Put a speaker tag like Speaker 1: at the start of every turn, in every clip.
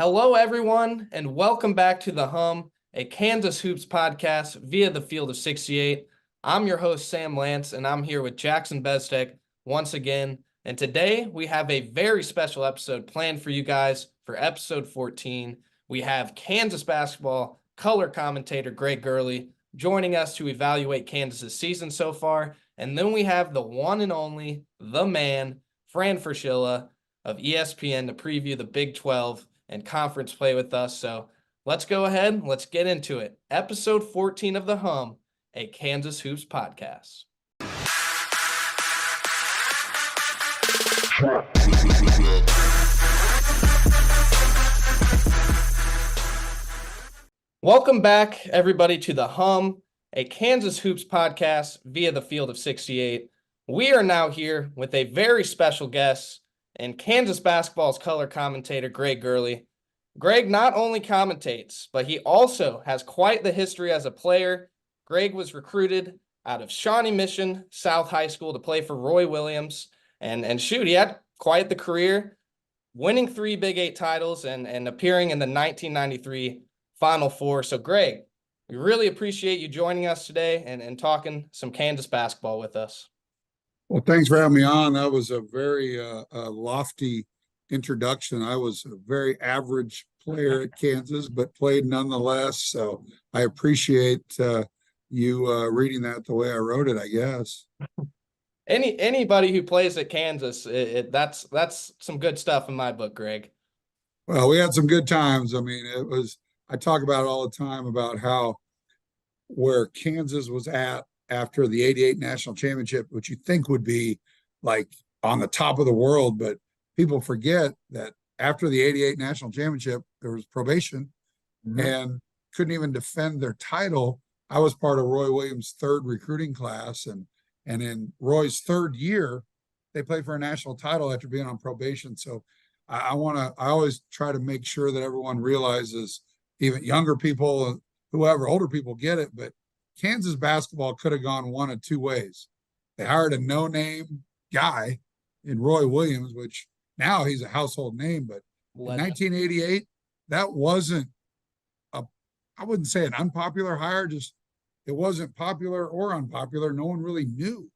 Speaker 1: Hello, everyone, and welcome back to The Hum, a Kansas Hoops podcast via the Field of 68. I'm your host, Sam Lance, and I'm here with Jackson Bezdek once again. And today we have a very special episode planned for you guys for episode 14. We have Kansas basketball color commentator Greg Gurley joining us to evaluate Kansas's season so far. And then we have the one and only, the man, Fran Fraschilla of ESPN to preview the Big 12 and conference play with us. So let's go ahead. Let's get into it. Episode 14 of The Hum, a Kansas Hoops podcast. Welcome back, everybody, to The Hum, a Kansas Hoops podcast via the Field of 68. We are now here with a very special guest and Kansas basketball's color commentator, Greg Gurley. Greg not only commentates, but he also has quite the history as a player. Greg was recruited out of Shawnee Mission South High School to play for Roy Williams. And shoot, he had quite the career, winning 3 Big 8 titles and appearing in the 1993 Final Four. So, Greg, we really appreciate you joining us today and talking some Kansas basketball with us.
Speaker 2: Well, thanks for having me on. That was a very lofty introduction. I was a very average player at Kansas, but played nonetheless. So I appreciate you reading that the way I wrote it, I guess.
Speaker 1: Anybody who plays at Kansas, that's some good stuff in my book, Greg.
Speaker 2: Well, we had some good times. I mean, I talk about it all the time about how where Kansas was at after the 88 national championship, which you think would be like on the top of the world, but people forget that after the 88 national championship, there was probation and couldn't even defend their title. I was part of Roy Williams' 3rd recruiting class. And in Roy's 3rd year, they played for a national title after being on probation. So I always try to make sure that everyone realizes, even younger people, whoever, older people get it, but Kansas basketball could have gone one of 2 ways. They hired a no-name guy in Roy Williams, which now he's a household name, but in 1988, that wasn't I wouldn't say an unpopular hire, just it wasn't popular or unpopular. No one really knew.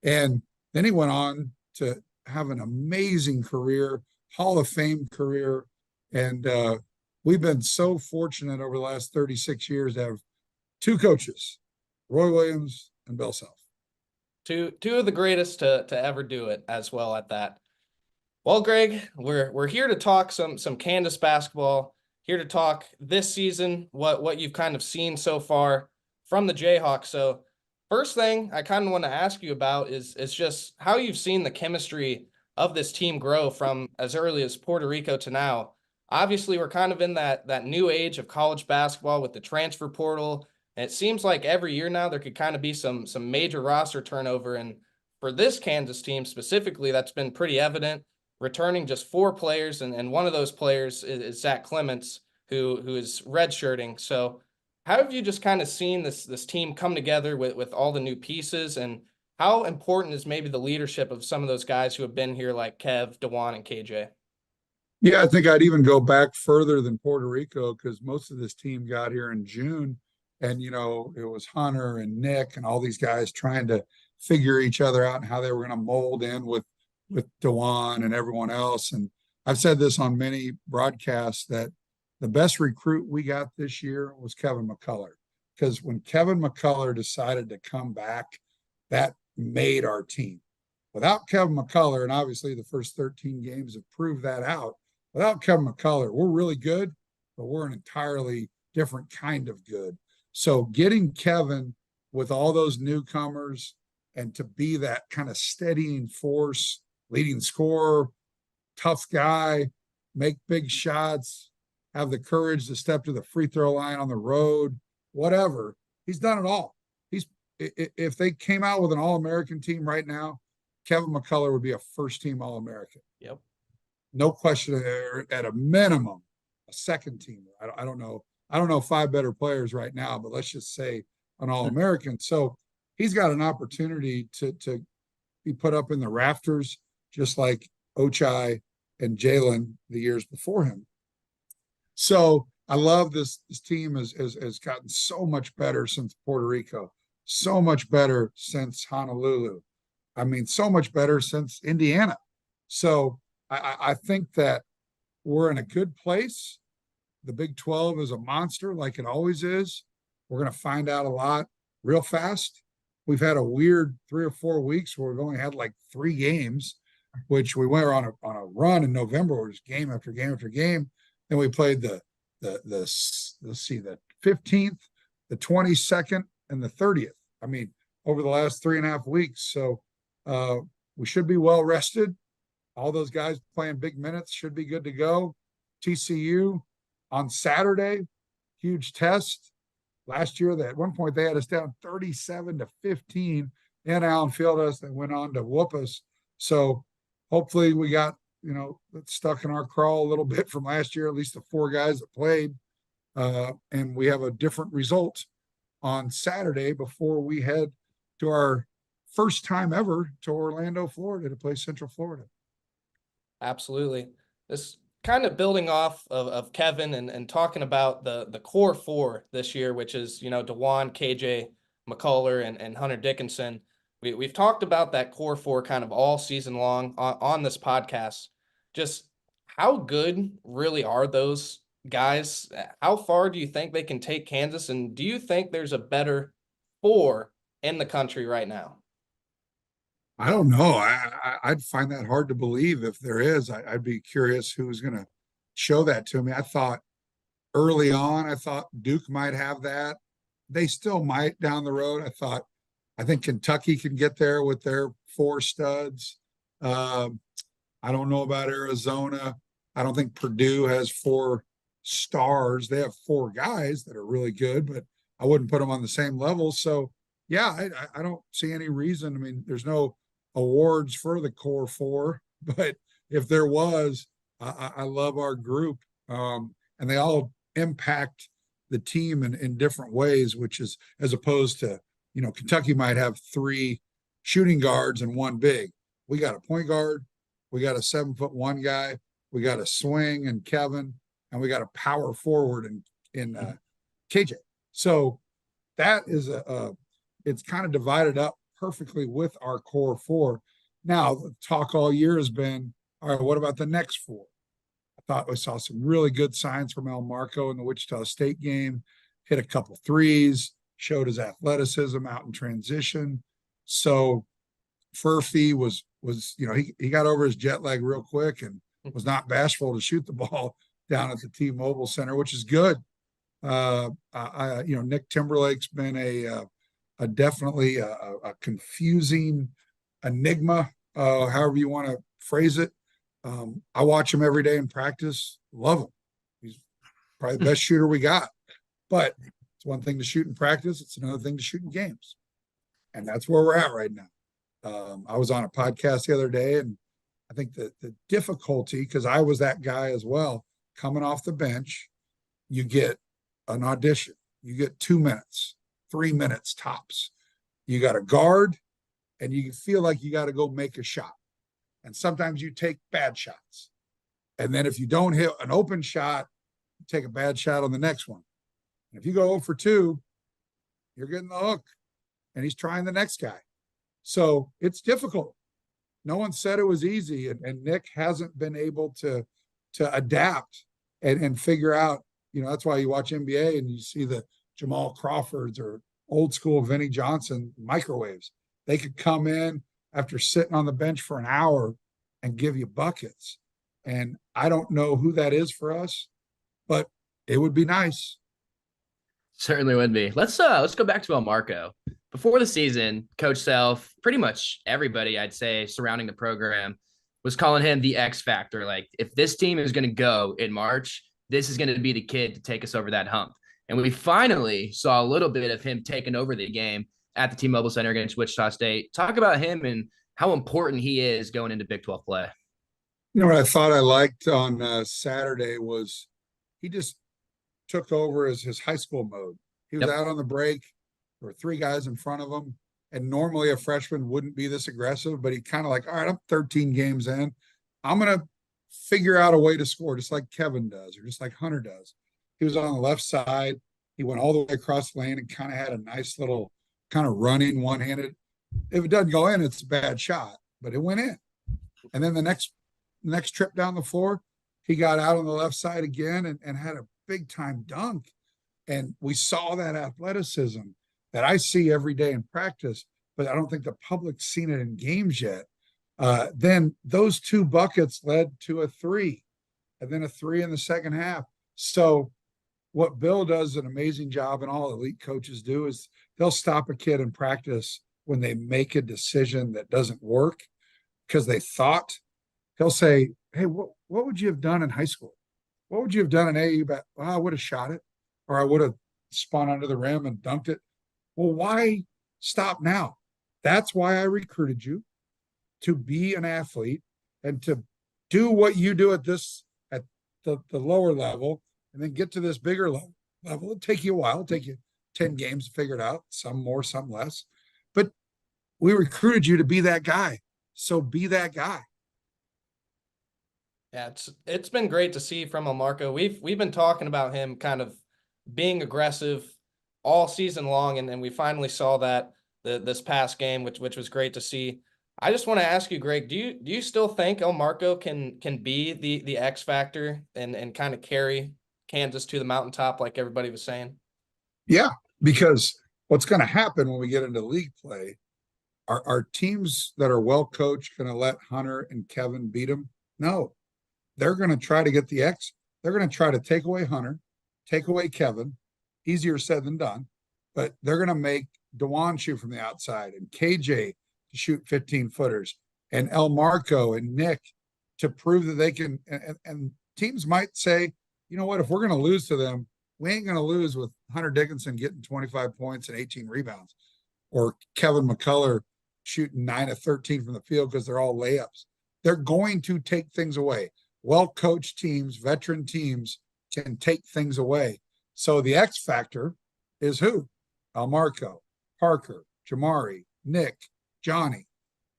Speaker 2: And then he went on to have an amazing career, Hall of Fame career. And we've been so fortunate over the last 36 years to have 2 coaches, Roy Williams and Bill Self.
Speaker 1: Two of the greatest to ever do it as well at that. Well, Greg, we're here to talk some Kansas basketball, here to talk this season, what you've kind of seen so far from the Jayhawks. So first thing I kind of want to ask you about is just how you've seen the chemistry of this team grow from as early as Puerto Rico to now. Obviously, we're kind of in that new age of college basketball with the transfer portal. And it seems like every year now there could kind of be some major roster turnover. And for this Kansas team specifically, that's been pretty evident, returning just 4 players. And one of those players is Zach Clements, who is redshirting. So how have you just kind of seen this team come together with all the new pieces? And how important is maybe the leadership of some of those guys who have been here like Kev, DeJuan, and KJ?
Speaker 2: Yeah, I think I'd even go back further than Puerto Rico because most of this team got here in June. And, it was Hunter and Nick and all these guys trying to figure each other out and how they were going to mold in with DeJuan and everyone else. And I've said this on many broadcasts that the best recruit we got this year was Kevin McCullough. Because when Kevin McCullough decided to come back, that made our team. Without Kevin McCullough, and obviously the first 13 games have proved that out, without Kevin McCullough, we're really good, but we're an entirely different kind of good. So getting Kevin with all those newcomers and to be that kind of steadying force, leading scorer, tough guy, make big shots, have the courage to step to the free throw line on the road, whatever. He's done it all. If they came out with an All-American team right now, Kevin McCullough would be a first-team All-American.
Speaker 1: Yep.
Speaker 2: No question there. At a minimum, a second team. I don't know. I don't know 5 better players right now, but let's just say an All-American. So he's got an opportunity to be put up in the rafters, just like Ochai and Jalen the years before him. So I love this team has gotten so much better since Puerto Rico, so much better since Honolulu. I mean, so much better since Indiana. So I think that we're in a good place. The Big 12 is a monster like it always is. We're going to find out a lot real fast. We've had a weird 3 or 4 weeks where we've only had like 3 games, which we went on a run in November where it was game after game after game. Then we played the let's see, the 15th, the 22nd, and the 30th. I mean, over the last 3.5 weeks. So we should be well rested. All those guys playing big minutes should be good to go. TCU on Saturday, huge test. Last year, at one point, they had us down 37-15 in Allen Fieldhouse. They went on to whoop us. So hopefully we got, stuck in our crawl a little bit from last year, at least the 4 guys that played. And we have a different result on Saturday before we head to our first time ever to Orlando, Florida to play Central Florida.
Speaker 1: Absolutely. This kind of building off of Kevin and talking about the core 4 this year, which is, DeJuan, KJ, McCullough, and Hunter Dickinson. We've talked about that core 4 kind of all season long on this podcast. Just how good really are those guys? How far do you think they can take Kansas? And do you think there's a better 4 in the country right now?
Speaker 2: I don't know. I'd find that hard to believe if there is. I'd be curious who's going to show that to me. I thought early on, I thought Duke might have that. They still might down the road. I think Kentucky can get there with their 4 studs. I don't know about Arizona. I don't think Purdue has 4 stars. They have 4 guys that are really good, but I wouldn't put them on the same level. So, yeah, I don't see any reason. I mean, there's no awards for the core 4, but if there was, I love our group. And they all impact the team in different ways, which is as opposed to, Kentucky might have 3 shooting guards and 1 big. We got a point guard, we got a 7'1" guy, we got a swing and Kevin, and we got a power forward in KJ. So that is it's kind of divided up perfectly with our core 4. Now, the talk all year has been, all right, what about the next 4? I thought we saw some really good signs from El Marco in the Wichita State game, hit a couple threes, showed his athleticism out in transition. So Furphy was he got over his jet lag real quick and was not bashful to shoot the ball down at the T-Mobile Center, which is good. Nick Timberlake's been a definitely a confusing enigma, however you want to phrase it. I watch him every day in practice. Love him. He's probably the best shooter we got. But it's one thing to shoot in practice. It's another thing to shoot in games. And that's where we're at right now. I was on a podcast the other day, and I think the difficulty, because I was that guy as well, coming off the bench, you get an audition. You get 2 minutes, 3 minutes tops. You got a guard, and you feel like you got to go make a shot. And sometimes you take bad shots. And then if you don't hit an open shot, you take a bad shot on the next one. And if you go 0 for 2, you're getting the hook. And he's trying the next guy. So it's difficult. No one said it was easy. And Nick hasn't been able to adapt and figure out, that's why you watch NBA and you see the Jamal Crawfords or old school Vinnie Johnson microwaves. They could come in after sitting on the bench for an hour and give you buckets. And I don't know who that is for us, but it would be nice.
Speaker 3: Certainly would be. Let's go back to El Marco. Before the season, Coach Self, pretty much everybody I'd say surrounding the program was calling him the X factor. Like, if this team is going to go in March, this is going to be the kid to take us over that hump. And we finally saw a little bit of him taking over the game at the T-Mobile Center against Wichita State. Talk about him and how important he is going into Big 12 play.
Speaker 2: What I thought I liked on Saturday was he just took over as his high school mode. He was out on the break. There were 3 guys in front of him. And normally a freshman wouldn't be this aggressive, but he kind of like, all right, I'm 13 games in. I'm going to figure out a way to score, just like Kevin does, or just like Hunter does. He was on the left side. He went all the way across the lane and kind of had a nice little kind of running one-handed. If it doesn't go in, it's a bad shot, but it went in. And then the next trip down the floor, he got out on the left side again and had a big time dunk. And we saw that athleticism that I see every day in practice, but I don't think the public's seen it in games yet. Then those 2 buckets led to a 3, and then a 3 in the second half. So what Bill does an amazing job, and all elite coaches do, is they'll stop a kid in practice when they make a decision that doesn't work because they thought. He'll say, hey, what would you have done in high school? What would you have done in AU? Well, I would have shot it, or I would have spun under the rim and dunked it. Well, why stop now? That's why I recruited you, to be an athlete and to do what you do at the lower level, and then get to this bigger level. It'll take you a while. It'll take you 10 games to figure it out, some more, some less. But we recruited you to be that guy. So be that guy.
Speaker 1: Yeah, it's been great to see from Marco. We've been talking about him kind of being aggressive all season long, and we finally saw that this past game, which was great to see. I just want to ask you, Greg, do you still think Marco can be the X factor and kind of carry Kansas to the mountaintop like everybody was saying?
Speaker 2: Yeah, because what's going to happen when we get into league play, are teams that are well coached going to let Hunter and Kevin beat them? No. They're going to try to get the X. They're going to try to take away Hunter, take away Kevin. Easier said than done. But they're going to make DeJuan shoot from the outside and KJ to shoot 15-footers and El Marco and Nick to prove that they can. And teams might say, you know what, if we're going to lose to them, we ain't going to lose with Hunter Dickinson getting 25 points and 18 rebounds, or Kevin McCullough shooting 9 of 13 from the field because they're all layups. They're going to take things away. Well-coached teams, veteran teams can take things away. So the X factor is who? Marco, Parker, Jamari, Nick, Johnny.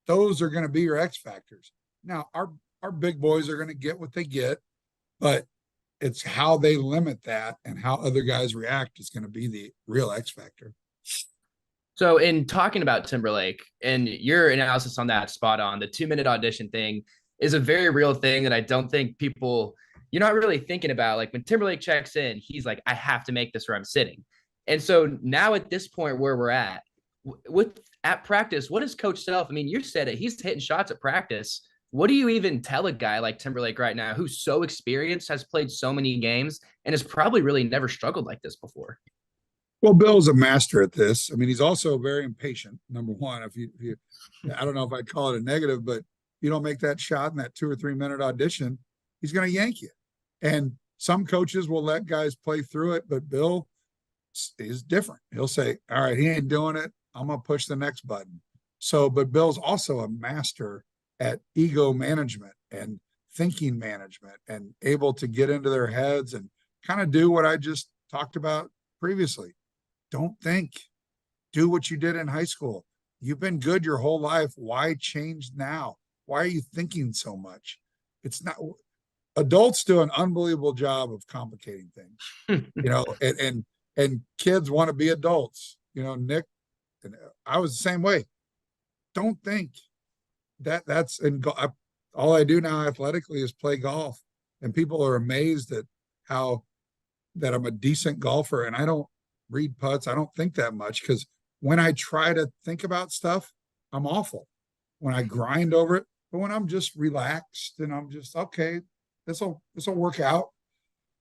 Speaker 2: Those are going to be your X factors. Now, our big boys are going to get what they get, but it's how they limit that and how other guys react is going to be the real X factor.
Speaker 3: So in talking about Timberlake, and your analysis on that, spot on, the 2-minute audition thing is a very real thing that I don't think you're not really thinking about. Like when Timberlake checks in, he's like, I have to make this or I'm sitting. And so now at this point where we're at practice, what is Coach Self? I mean, you said it, he's hitting shots at practice. What do you even tell a guy like Timberlake right now, who's so experienced, has played so many games, and has probably really never struggled like this before?
Speaker 2: Well, Bill's a master at this. I mean, he's also very impatient. Number one, if you I don't know if I'd call it a negative, but you don't make that shot in that 2 or 3 minute audition, he's going to yank you. And some coaches will let guys play through it, but Bill is different. He'll say, all right, he ain't doing it. I'm going to push the next button. So, but Bill's also a master at ego management and thinking management and able to get into their heads and kind of do what I just talked about previously. Don't think. Do what you did in high school. You've been good your whole life. Why change now? Why are you thinking so much? It's not. Adults do an unbelievable job of complicating things, and kids want to be adults. Nick, and I was the same way. Don't think that's all I do now athletically is play golf, and people are amazed at that I'm a decent golfer, and I don't read putts. I don't think that much because when I try to think about stuff, I'm awful. When I grind over it, but when I'm just relaxed and I'm just okay, this will work out.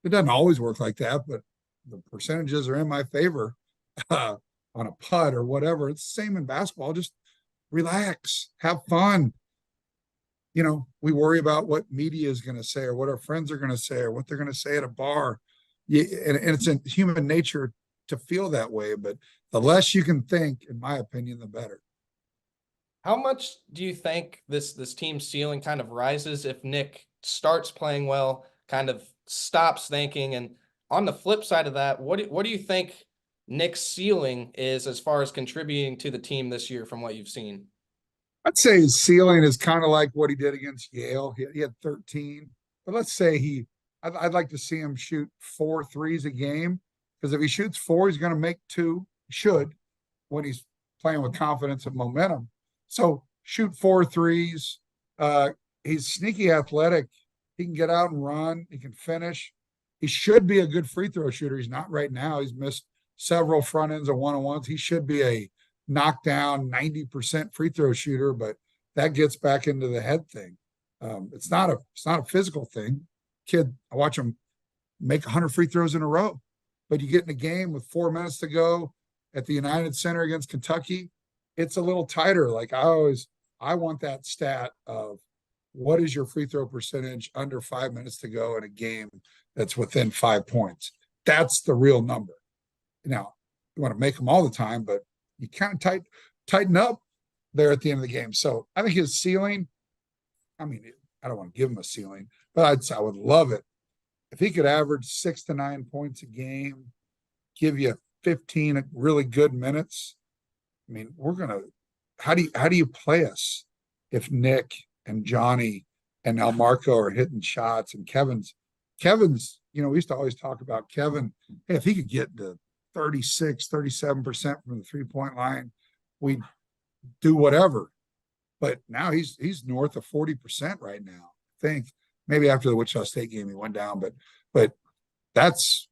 Speaker 2: It doesn't always work like that, but the percentages are in my favor on a putt or whatever. It's the same in basketball. Just relax, have fun. We worry about what media is going to say or what our friends are going to say or what they're going to say at a bar. And it's in human nature to feel that way, but the less you can think, in my opinion, the better.
Speaker 1: How much do you think this team's ceiling kind of rises if Nick starts playing well, kind of stops thinking? And on the flip side of that, what do you think Nick's ceiling is as far as contributing to the team this year from what you've seen?
Speaker 2: I'd say his ceiling is kind of like what he did against Yale. He had 13. but let's say I'd like to see him shoot 4 threes a game, because if he shoots 4, he's going to make 2. He should, when he's playing with confidence and momentum. So shoot 4 threes. He's sneaky athletic. He can get out and run. He can finish. He should be a good free throw shooter. He's not right now. He's missed several front ends of one-on-ones. He should be a knockdown 90% free throw shooter, but that gets back into the head thing. It's not a physical thing. Kid, I watch him make 100 free throws in a row, but you get in a game with 4 minutes to go at the United Center against Kentucky, it's a little tighter. Like I want that stat of what is your free throw percentage under 5 minutes to go in a game that's within 5 points. That's the real number. Now, you want to make them all the time, but you kind of tighten up there at the end of the game. So I think his ceiling, I mean, I don't want to give him a ceiling, but I would love it if he could average 6 to 9 points a game, give you 15 really good minutes. I mean, how do you play us if Nick and Johnny and Marco are hitting shots, and Kevin's, we used to always talk about Kevin. Hey, if he could get to 36, 37% from the 3-point line, we'd do whatever. But now he's north of 40% right now. I think maybe after the Wichita State game he went down, but that's,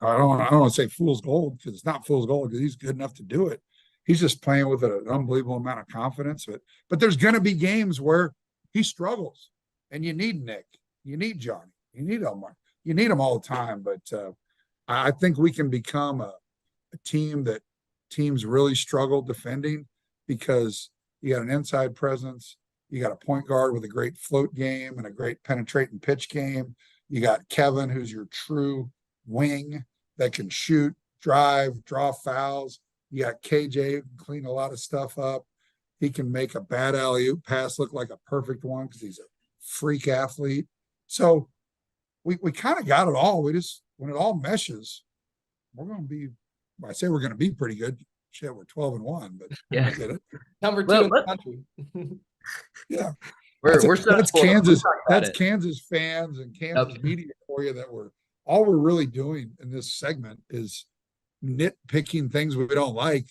Speaker 2: I don't want to say fool's gold, because it's not fool's gold, because he's good enough to do it. He's just playing with an unbelievable amount of confidence. But there's going to be games where he struggles, and you need Nick, you need Johnny, you need Elmar, you need them all the time. But I think we can become a team that teams really struggle defending, because you got an inside presence, you got a point guard with a great float game and a great penetrating pitch game. You got Kevin, who's your true wing that can shoot, drive, draw fouls. You got KJ, who can clean a lot of stuff up. He can make a bad alley-oop pass look like a perfect one, because he's a freak athlete. So we kind of got it all. We just, when it all meshes, we're going to be, I say we're going to be pretty good. Shit, we're 12-1, but
Speaker 3: Yeah.
Speaker 2: I get it.
Speaker 1: Number 2 in the country.
Speaker 2: Yeah.
Speaker 3: That's
Speaker 2: Kansas. That's Kansas fans and Kansas media for you. All we're really doing in this segment is nitpicking things we don't like.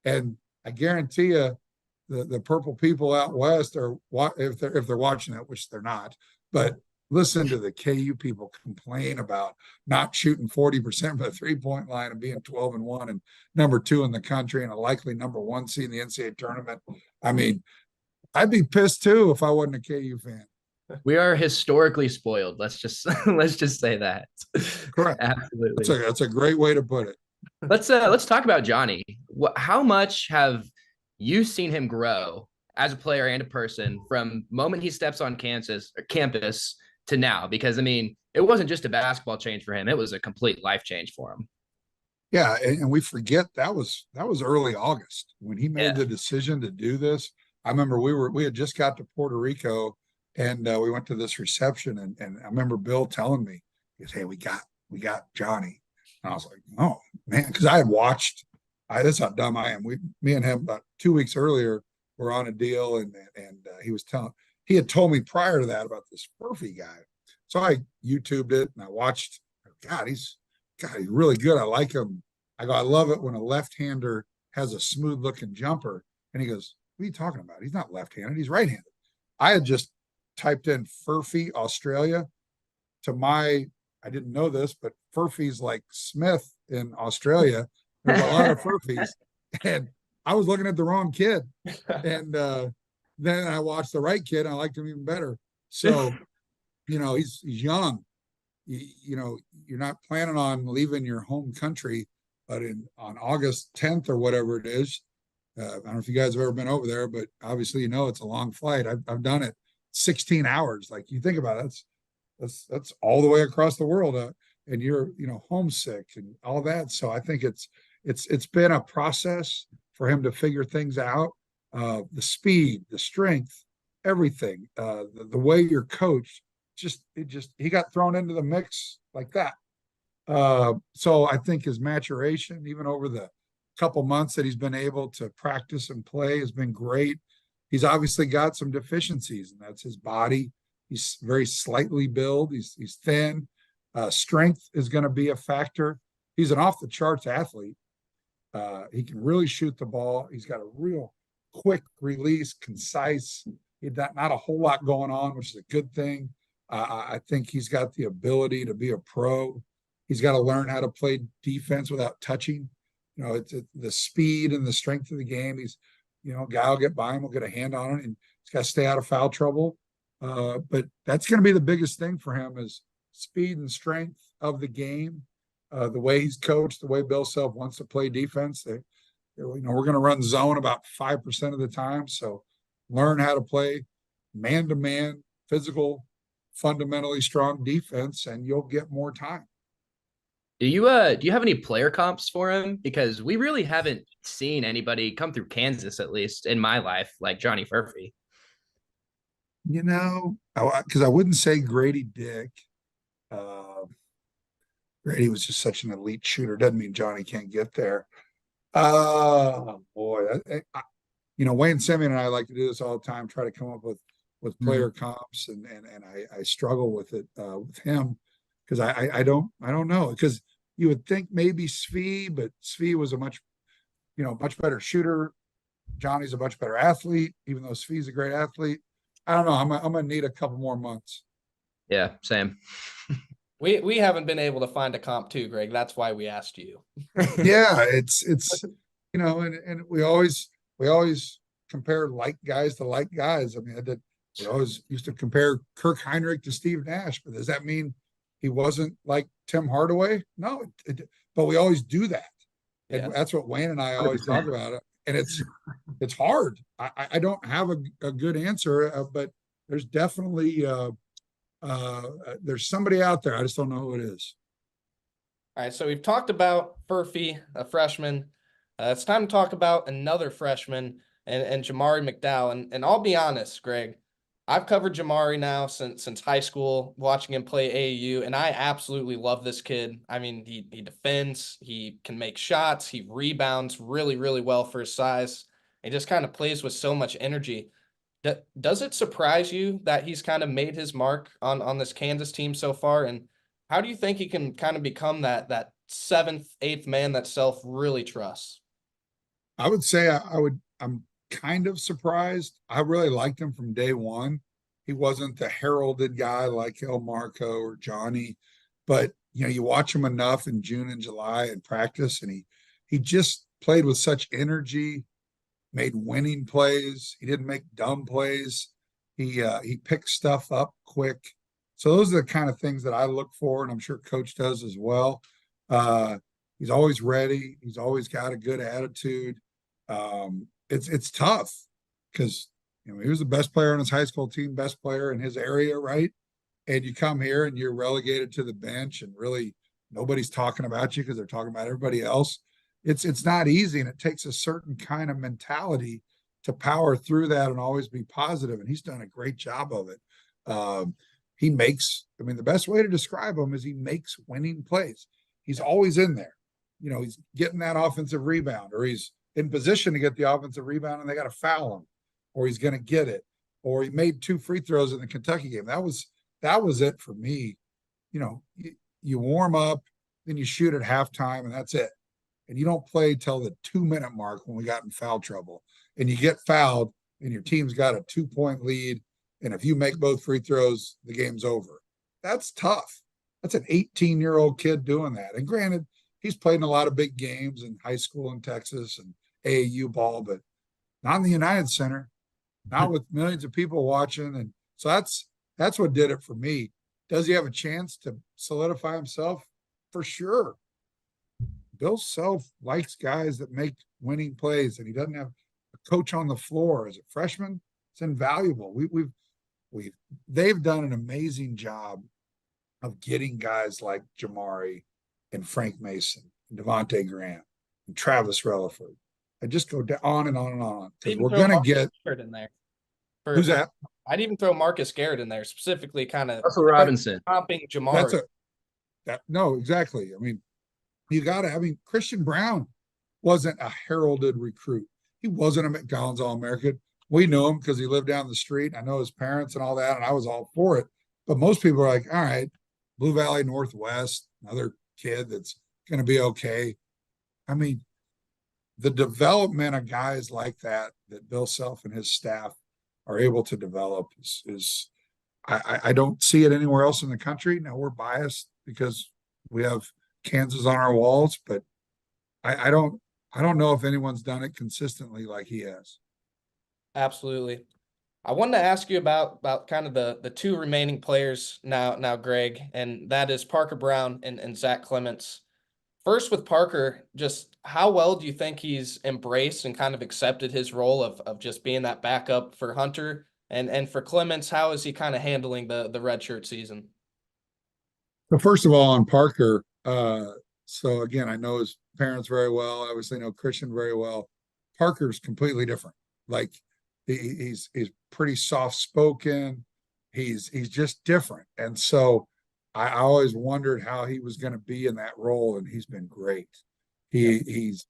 Speaker 2: And I guarantee you the purple people out west are, if they're watching it, which they're not, but listen to the KU people complain about not shooting 40% from the 3-point line and being 12-1 and number 2 in the country and a likely number 1 seed in the NCAA tournament. I mean, I'd be pissed too if I wasn't a KU fan.
Speaker 3: We are historically spoiled. Let's just say that.
Speaker 2: Correct.
Speaker 3: Absolutely.
Speaker 2: That's a great way to put it.
Speaker 3: Let's talk about Johnny. How much have you seen him grow as a player and a person from moment he steps on campus to now? Because I mean, it wasn't just a basketball change for him; it was a complete life change for him.
Speaker 2: Yeah, and we forget that was early August when he made the decision to do this. I remember we had just got to Puerto Rico, and we went to this reception, and I remember Bill telling me, he goes, "Hey, we got Johnny," and I was like, "Oh man," because I had watched. That's how dumb I am. Me and him about 2 weeks earlier were on a deal, and he had told me prior to that about this Furphy guy. So I YouTubed it and I watched. God, he's really good. I like him. I go, I love it when a left-hander has a smooth-looking jumper. And he goes, "What are you talking about? He's not left-handed. He's right-handed." I had just typed in Furphy, Australia. I didn't know this, but Furphy's like Smith in Australia. There's a lot of Furphys. And I was looking at the wrong kid. And then I watched the right kid, and I liked him even better. So, he's young. You're not planning on leaving your home country, but on August 10th or whatever it is, I don't know if you guys have ever been over there, but obviously it's a long flight. I've done it 16 hours. Like, you think about it, that's all the way across the world, and you're homesick and all that. So I think it's been a process for him to figure things out. The speed, the strength, everything, the way you're coached, he got thrown into the mix like that. So I think his maturation, even over the couple months that he's been able to practice and play, has been great. He's obviously got some deficiencies, and that's his body. He's very slightly built. He's thin. Strength is going to be a factor. He's an off the charts athlete. He can really shoot the ball. He's got a real quick release, concise. Not a whole lot going on, which is a good thing. I think he's got the ability to be a pro. He's got to learn how to play defense without touching. It's the speed and the strength of the game. He's, a guy will get by him, will get a hand on it, and he's got to stay out of foul trouble. But that's going to be the biggest thing for him is speed and strength of the game. The way he's coached, the way Bill Self wants to play defense. We're going to run zone about 5% of the time. So learn how to play man-to-man, physical, fundamentally strong defense, and you'll get more time.
Speaker 3: Do you have any player comps for him? Because we really haven't seen anybody come through Kansas, at least in my life, like Johnny Furphy.
Speaker 2: Because I wouldn't say Grady Dick. Grady was just such an elite shooter. Doesn't mean Johnny can't get there. Boy, Wayne Simeon and I like to do this all the time. Try to come up with player comps, and I struggle with it with him because I don't know, because you would think maybe Svi, but Svi was a much better shooter. Johnny's a much better athlete, even though Svi's a great athlete. I don't know. I'm gonna need a couple more months.
Speaker 3: Yeah, same.
Speaker 1: We haven't been able to find a comp too, Greg. That's why we asked you.
Speaker 2: Yeah, it's and we always compare like guys to like guys. I mean, we always used to compare Kirk Heinrich to Steve Nash, but does that mean he wasn't like Tim Hardaway? No, but we always do that. And
Speaker 1: Yeah.
Speaker 2: that's what Wayne and I always talk about it. And it's hard. I don't have a good answer, but there's definitely there's somebody out there. I just don't know who it is.
Speaker 1: All right, so we've talked about Furphy, a freshman. It's time to talk about another freshman and Jamari McDowell. And I'll be honest, Greg, I've covered Jamari now since high school, watching him play AAU, and I absolutely love this kid. I mean, he defends, he can make shots, he rebounds really, really well for his size. He just kind of plays with so much energy. Does it surprise you that he's kind of made his mark on this Kansas team so far? And how do you think he can kind of become that seventh, eighth man that Self really trusts?
Speaker 2: I would say I'm kind of surprised. I really liked him from day one. He wasn't the heralded guy like El Marco or Johnny, but you watch him enough in June and July in practice, and he just played with such energy, made winning plays. He didn't make dumb plays. He picked stuff up quick. So those are the kind of things that I look for, and I'm sure Coach does as well. He's always ready. He's always got a good attitude. It's tough because he was the best player on his high school team, best player in his area, right? And you come here and you're relegated to the bench, and really nobody's talking about you because they're talking about everybody else. It's not easy, and it takes a certain kind of mentality to power through that and always be positive. And he's done a great job of it. The best way to describe him is he makes winning plays. He's always in there. He's getting that offensive rebound, or he's in position to get the offensive rebound and they got to foul him, or he's going to get it, or he made 2 free throws in the Kentucky game. That was it for me. You warm up, then you shoot at halftime, and that's it. And you don't play till the 2-minute mark when we got in foul trouble, and you get fouled and your team's got a 2-point lead. And if you make both free throws, the game's over. That's tough. That's an 18-year-old kid doing that. And granted, he's played in a lot of big games in high school in Texas and AAU ball, but not in the United Center, not with millions of people watching. And so that's what did it for me. Does he have a chance to solidify himself? For sure. Bill Self likes guys that make winning plays, and he doesn't have a coach on the floor. As a freshman, it's invaluable. They've done an amazing job of getting guys like Jamari and Frank Mason and Devontae Graham and Travis Relaford. I just go on and on and on, because we're going to get
Speaker 1: in there.
Speaker 2: Who's that?
Speaker 1: I'd even throw Marcus Garrett in there, specifically kind of
Speaker 3: Russell Robinson
Speaker 1: comping Jamari.
Speaker 2: No, exactly. Christian Brown wasn't a heralded recruit. He wasn't a McDonald's All-American, we knew him because he lived down the street. I know his parents and all that, and I was all for it. But most people are like, all right, Blue Valley Northwest, another kid that's going to be okay. I mean, the development of guys like that Bill Self and his staff are able to develop is I don't see it anywhere else in the country. Now we're biased because we have Kansas on our walls, but I don't know if anyone's done it consistently like he has.
Speaker 1: Absolutely. I wanted to ask you about kind of the two remaining players now, Greg, and that is Parker Brown and Zach Clements. First with Parker, just how well do you think he's embraced and kind of accepted his role of just being that backup for Hunter? And for Clements, how is he kind of handling the redshirt season?
Speaker 2: So first of all, on Parker, so again, I know his parents very well. I obviously know Christian very well. Parker's completely different. Like he's pretty soft spoken. He's just different. And so I always wondered how he was going to be in that role, and he's been great. He's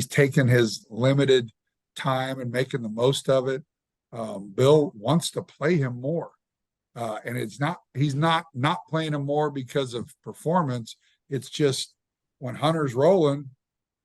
Speaker 2: taken his limited time and making the most of it. Bill wants to play him more. And he's not playing him more because of performance. It's just when Hunter's rolling,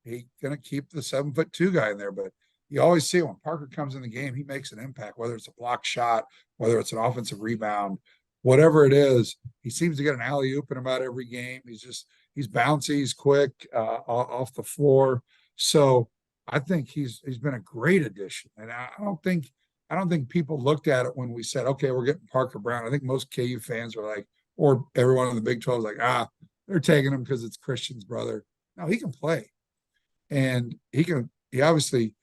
Speaker 2: he's going to keep the 7'2" guy in there. But you always see when Parker comes in the game, he makes an impact, whether it's a block shot, whether it's an offensive rebound, whatever it is. He seems to get an alley-oop in about every game. He's bouncy, he's quick off the floor. So I think he's been a great addition. And I don't think people looked at it when we said, okay, we're getting Parker Brown. I think most KU fans are like, or everyone in the Big 12 is like, they're taking him because it's Christian's brother. No, he can play. And he obviously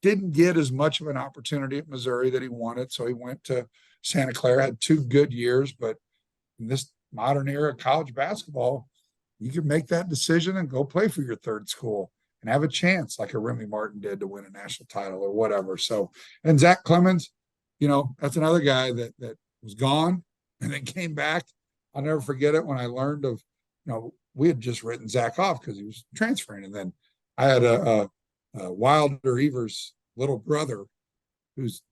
Speaker 2: didn't get as much of an opportunity at Missouri that he wanted. So he went to Santa Clara, had 2 good years. But in this modern era of college basketball, you can make that decision and go play for your third school and have a chance like a Remy Martin did to win a national title or whatever. So, and Zach Clemens, that's another guy that was gone and then came back. I'll never forget it when I learned of, we had just written Zach off because he was transferring. And then I had a Wilder Evers' little brother who's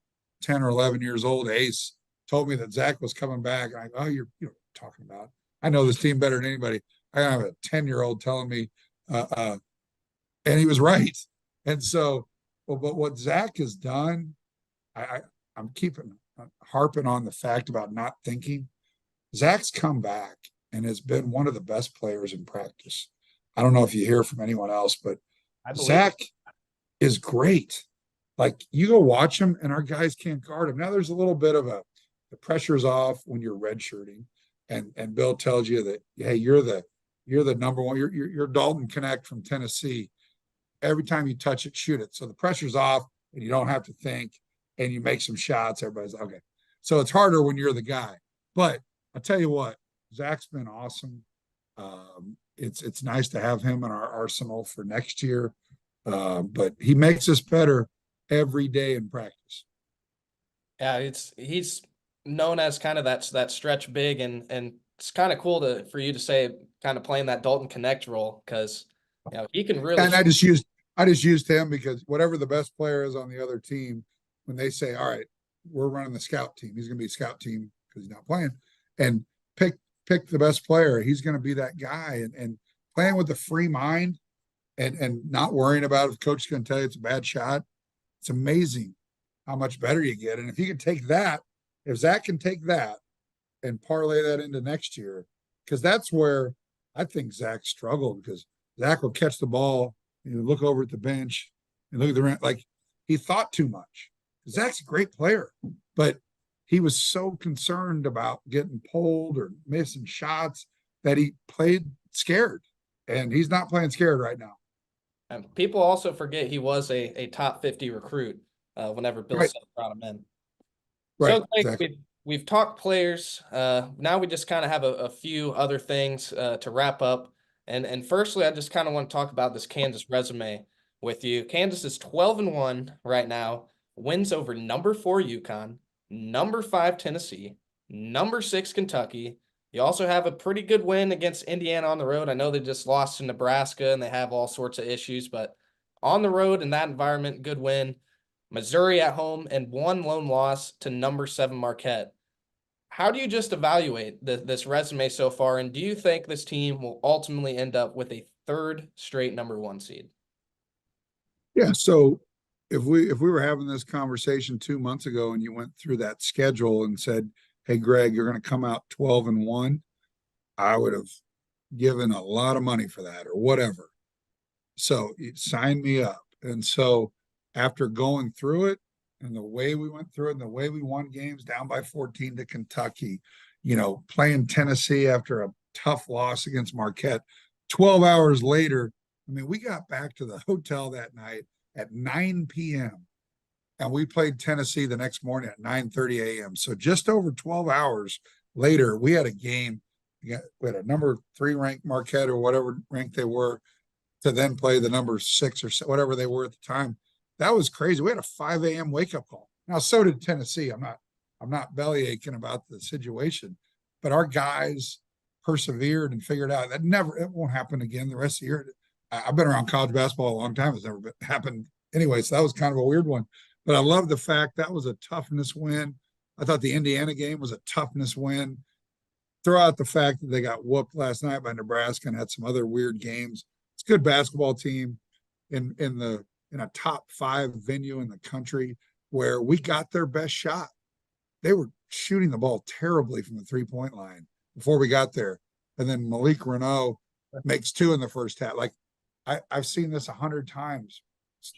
Speaker 2: 10 or 11 years old, Ace, told me that Zach was coming back. And I go, you're talking about, I know this team better than anybody. I have a 10-year-old telling me, and he was right. And so, but what Zach has done, I'm harping on the fact about not thinking. Zach's come back and has been one of the best players in practice. I don't know if you hear from anyone else, but Zach is great. Like you go watch him and our guys can't guard him. Now there's a little bit of the pressure's off when you're redshirting and Bill tells you that, hey, you're the number one, you're Dalton Connect from Tennessee. Every time you touch it, shoot it. So the pressure's off and you don't have to think and you make some shots. Everybody's like, okay. So it's harder when you're the guy. But I'll tell you what, Zach's been awesome. It's nice to have him in our arsenal for next year. But he makes us better every day in practice.
Speaker 1: Yeah, he's known as kind of that stretch big, and it's kind of cool for you to say kind of playing that Dalton Connect role because he can really.
Speaker 2: And I just used him because whatever the best player is on the other team, when they say, all right, we're running the scout team, he's going to be a scout team because he's not playing, and pick the best player. He's going to be that guy, and playing with a free mind and not worrying about if coach is going to tell you it's a bad shot. It's amazing how much better you get. And if you can take that, if Zach can take that and parlay that into next year, because that's where I think Zach struggled, because Zach will catch the ball and you look over at the bench and look at like he thought too much. Zach's a great player, but he was so concerned about getting pulled or missing shots that he played scared, and he's not playing scared right now.
Speaker 1: And people also forget he was a top 50 recruit whenever Bill Self brought him in.
Speaker 2: Right.
Speaker 1: So Blake,
Speaker 2: Exactly.
Speaker 1: we've talked players. Now we just kind of have a few other things to wrap up. And firstly, I just kind of want to talk about this Kansas resume with you. Kansas is 12-1 right now, wins over number 4 UConn, number 5 Tennessee, number 6 Kentucky. You also have a pretty good win against Indiana on the road. I know they just lost to Nebraska and they have all sorts of issues, but on the road in that environment, good win. Missouri at home, and one lone loss to number 7 Marquette. How do you just evaluate this resume so far, and do you think this team will ultimately end up with a third straight number 1 seed?
Speaker 2: Yeah, so if we were having this conversation 2 months ago and you went through that schedule and said, "Hey, Greg, you're going to come out 12-1," I would have given a lot of money for that or whatever. So sign me up. And so after going through it and the way we went through it and the way we won games down by 14 to Kentucky, playing Tennessee after a tough loss against Marquette, 12 hours later, I mean, we got back to the hotel that night at 9 p.m. and we played Tennessee the next morning at 9:30 a.m. So just over 12 hours later, we had a game. We had a number 3 ranked Marquette or whatever rank they were to then play the number 6 or whatever they were at the time. That was crazy. We had a 5 a.m. wake up call. Now, so did Tennessee. I'm not belly aching about the situation, but our guys persevered and figured out that it won't happen again the rest of the year. I've been around college basketball a long time. It's never happened anyway. So that was kind of a weird one, but I love the fact that was a toughness win. I thought the Indiana game was a toughness win. Throw out the fact that they got whooped last night by Nebraska and had some other weird games. It's a good basketball team in a top 5 venue in the country where we got their best shot. They were shooting the ball terribly from the 3-point line before we got there. And then Malik Renault makes 2 in the first half. Like I've seen this 100 times.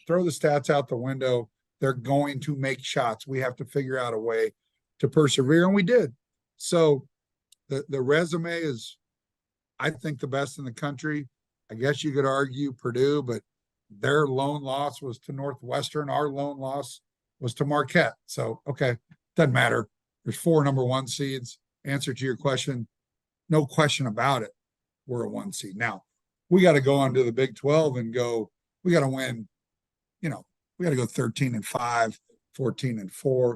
Speaker 2: Throw the stats out the window. They're going to make shots. We have to figure out a way to persevere. And we did. So the resume is, I think, the best in the country. I guess you could argue Purdue, but their lone loss was to Northwestern. Our lone loss was to Marquette. So, okay, doesn't matter. There's 4 number 1 seeds. Answer to your question, no question about it, we're a 1 seed. Now, we got to go on to the Big 12 and go, we got to win, we got to go 13-5, 14-4.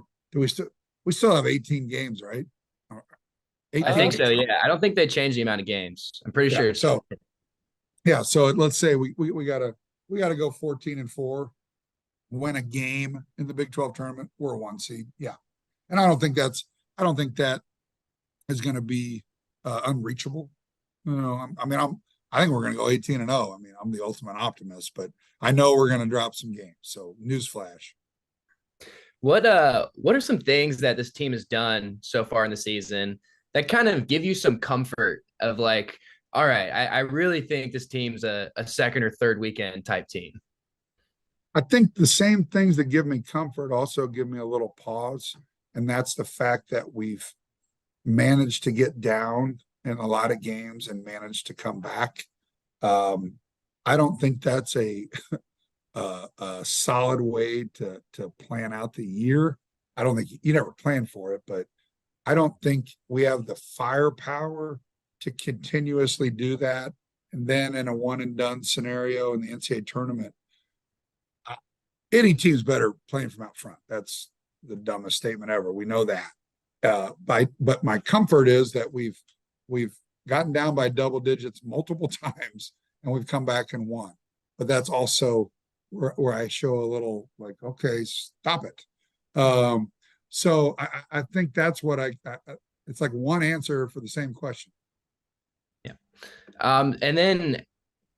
Speaker 2: We still have 18 games, right?
Speaker 3: I think so, yeah. I don't think they changed the amount of games. I'm pretty sure.
Speaker 2: So, yeah, so let's say we gotta go 14-4, win a game in the Big 12 tournament. We're a 1 seed, yeah. And I don't think that is going to be unreachable. I think we're going to go 18-0. I mean, I'm the ultimate optimist, but I know we're going to drop some games. So, newsflash.
Speaker 3: What are some things that this team has done so far in the season that kind of give you some comfort of like, all right, I really think this team's a second or third weekend type team?
Speaker 2: I think the same things that give me comfort also give me a little pause. And that's the fact that we've managed to get down in a lot of games and managed to come back. I don't think that's a solid way to plan out the year. I don't think you never plan for it, but I don't think we have the firepower to continuously do that. And then in a one and done scenario in the NCAA tournament, any team's better playing from out front. That's the dumbest statement ever. We know that. But my comfort is that we've gotten down by double digits multiple times and we've come back and won. But that's also where I show a little like, okay, stop it. So I think that's what it's like one answer for the same question.
Speaker 3: Yeah. And then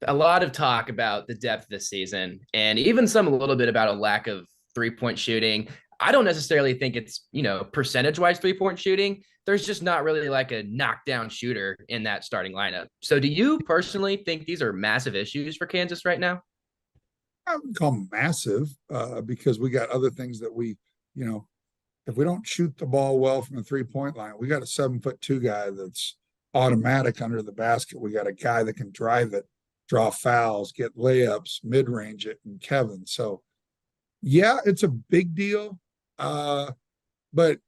Speaker 3: a lot of talk about the depth this season and even a little bit about a lack of 3-point shooting. I don't necessarily think it's, percentage wise 3-point shooting. There's just not really like a knockdown shooter in that starting lineup. So do you personally think these are massive issues for Kansas right now?
Speaker 2: I wouldn't call them massive because we got other things that we, if we don't shoot the ball well from the 3-point line, we got a 7'2" guy that's automatic under the basket. We got a guy that can drive it, draw fouls, get layups, mid-range it, and Kevin. So, yeah, it's a big deal. But,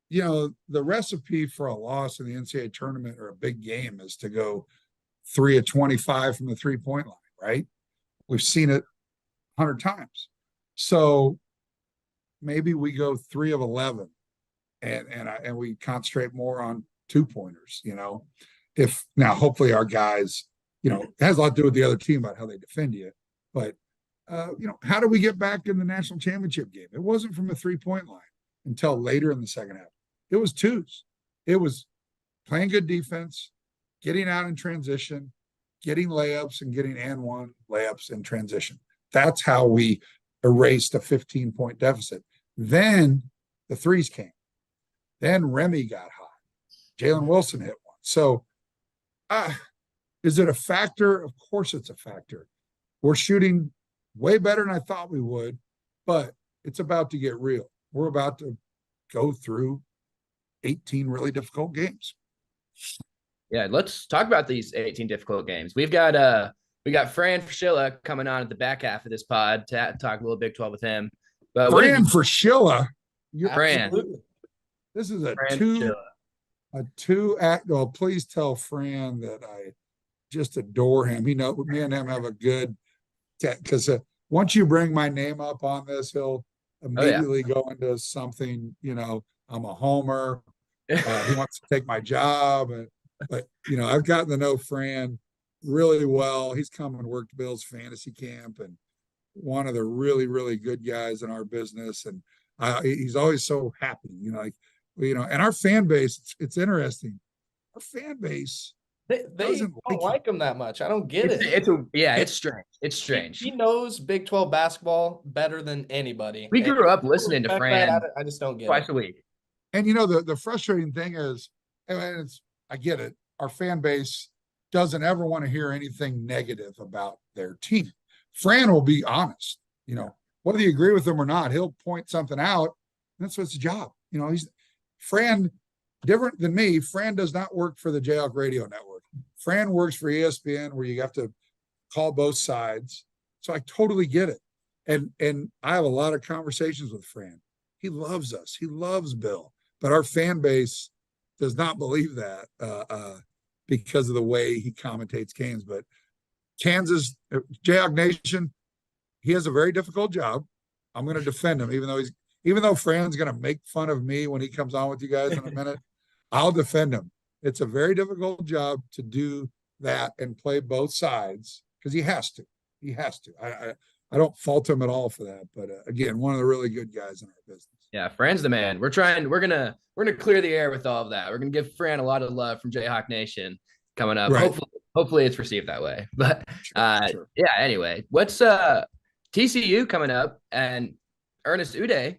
Speaker 2: the recipe for a loss in the NCAA tournament or a big game is to go 3 of 25 from the 3-point line, right? We've seen it 100 times. So maybe we go 3 of 11 and we concentrate more on 2-pointers, if now hopefully our guys, it has a lot to do with the other team about how they defend you, but how do we get back in the national championship game? It wasn't from a 3-point line until later in the second half. It was twos. It was playing good defense, getting out in transition, getting layups and getting and one layups in transition. That's how we erased a 15-point deficit. Then the threes came. Then Remy got hot. Jalen Wilson hit one. So is it a factor? Of course it's a factor. We're shooting way better than I thought we would, but it's about to get real. We're about to go through 18 really difficult games.
Speaker 3: Yeah, let's talk about these 18 difficult games. We got Fran Fraschilla coming on at the back half of this pod to talk a little Big 12 with him. But
Speaker 2: Fran Fraschilla,
Speaker 3: Fran,
Speaker 2: this is
Speaker 3: Fraschilla.
Speaker 2: Well, please tell Fran that I just adore him. Me and him have a good, because once you bring my name up on this, he'll immediately go into something. I'm a homer. He wants to take my job, but I've gotten to know Fran really well. He's come and worked Bill's fantasy camp, and one of the really, really good guys in our business. And he's always so happy, and our fan base, it's interesting. Our fan base
Speaker 1: They don't like him that much. I don't get it.
Speaker 3: It's strange. It's strange.
Speaker 1: He knows Big 12 basketball better than anybody.
Speaker 3: We grew up listening to Fran.
Speaker 1: I just don't get
Speaker 3: twice
Speaker 1: it.
Speaker 3: a week.
Speaker 2: And the frustrating thing is, and I get it, our fan base doesn't ever want to hear anything negative about their team. Fran will be honest, whether you agree with him or not, he'll point something out. That's what's his job. He's Fran, different than me. Fran does not work for the Jayhawk radio network. Fran works for ESPN, where you have to call both sides. So I totally get it. And I have a lot of conversations with Fran. He loves us. He loves Bill. But our fan base does not believe that because of the way he commentates games. But Kansas, Jayhawk Nation, he has a very difficult job. I'm going to defend him, even though Fran's going to make fun of me when he comes on with you guys in a minute. I'll defend him. It's a very difficult job to do that and play both sides, because he has to. He has to. I don't fault him at all for that. But again, one of the really good guys in our business.
Speaker 3: Yeah, Fran's the man. We're gonna clear the air with all of that. We're gonna give Fran a lot of love from Jayhawk Nation coming up.
Speaker 2: Right.
Speaker 3: Hopefully it's received that way. But
Speaker 2: Sure.
Speaker 3: yeah. Anyway, what's TCU coming up, and Ernest Uday,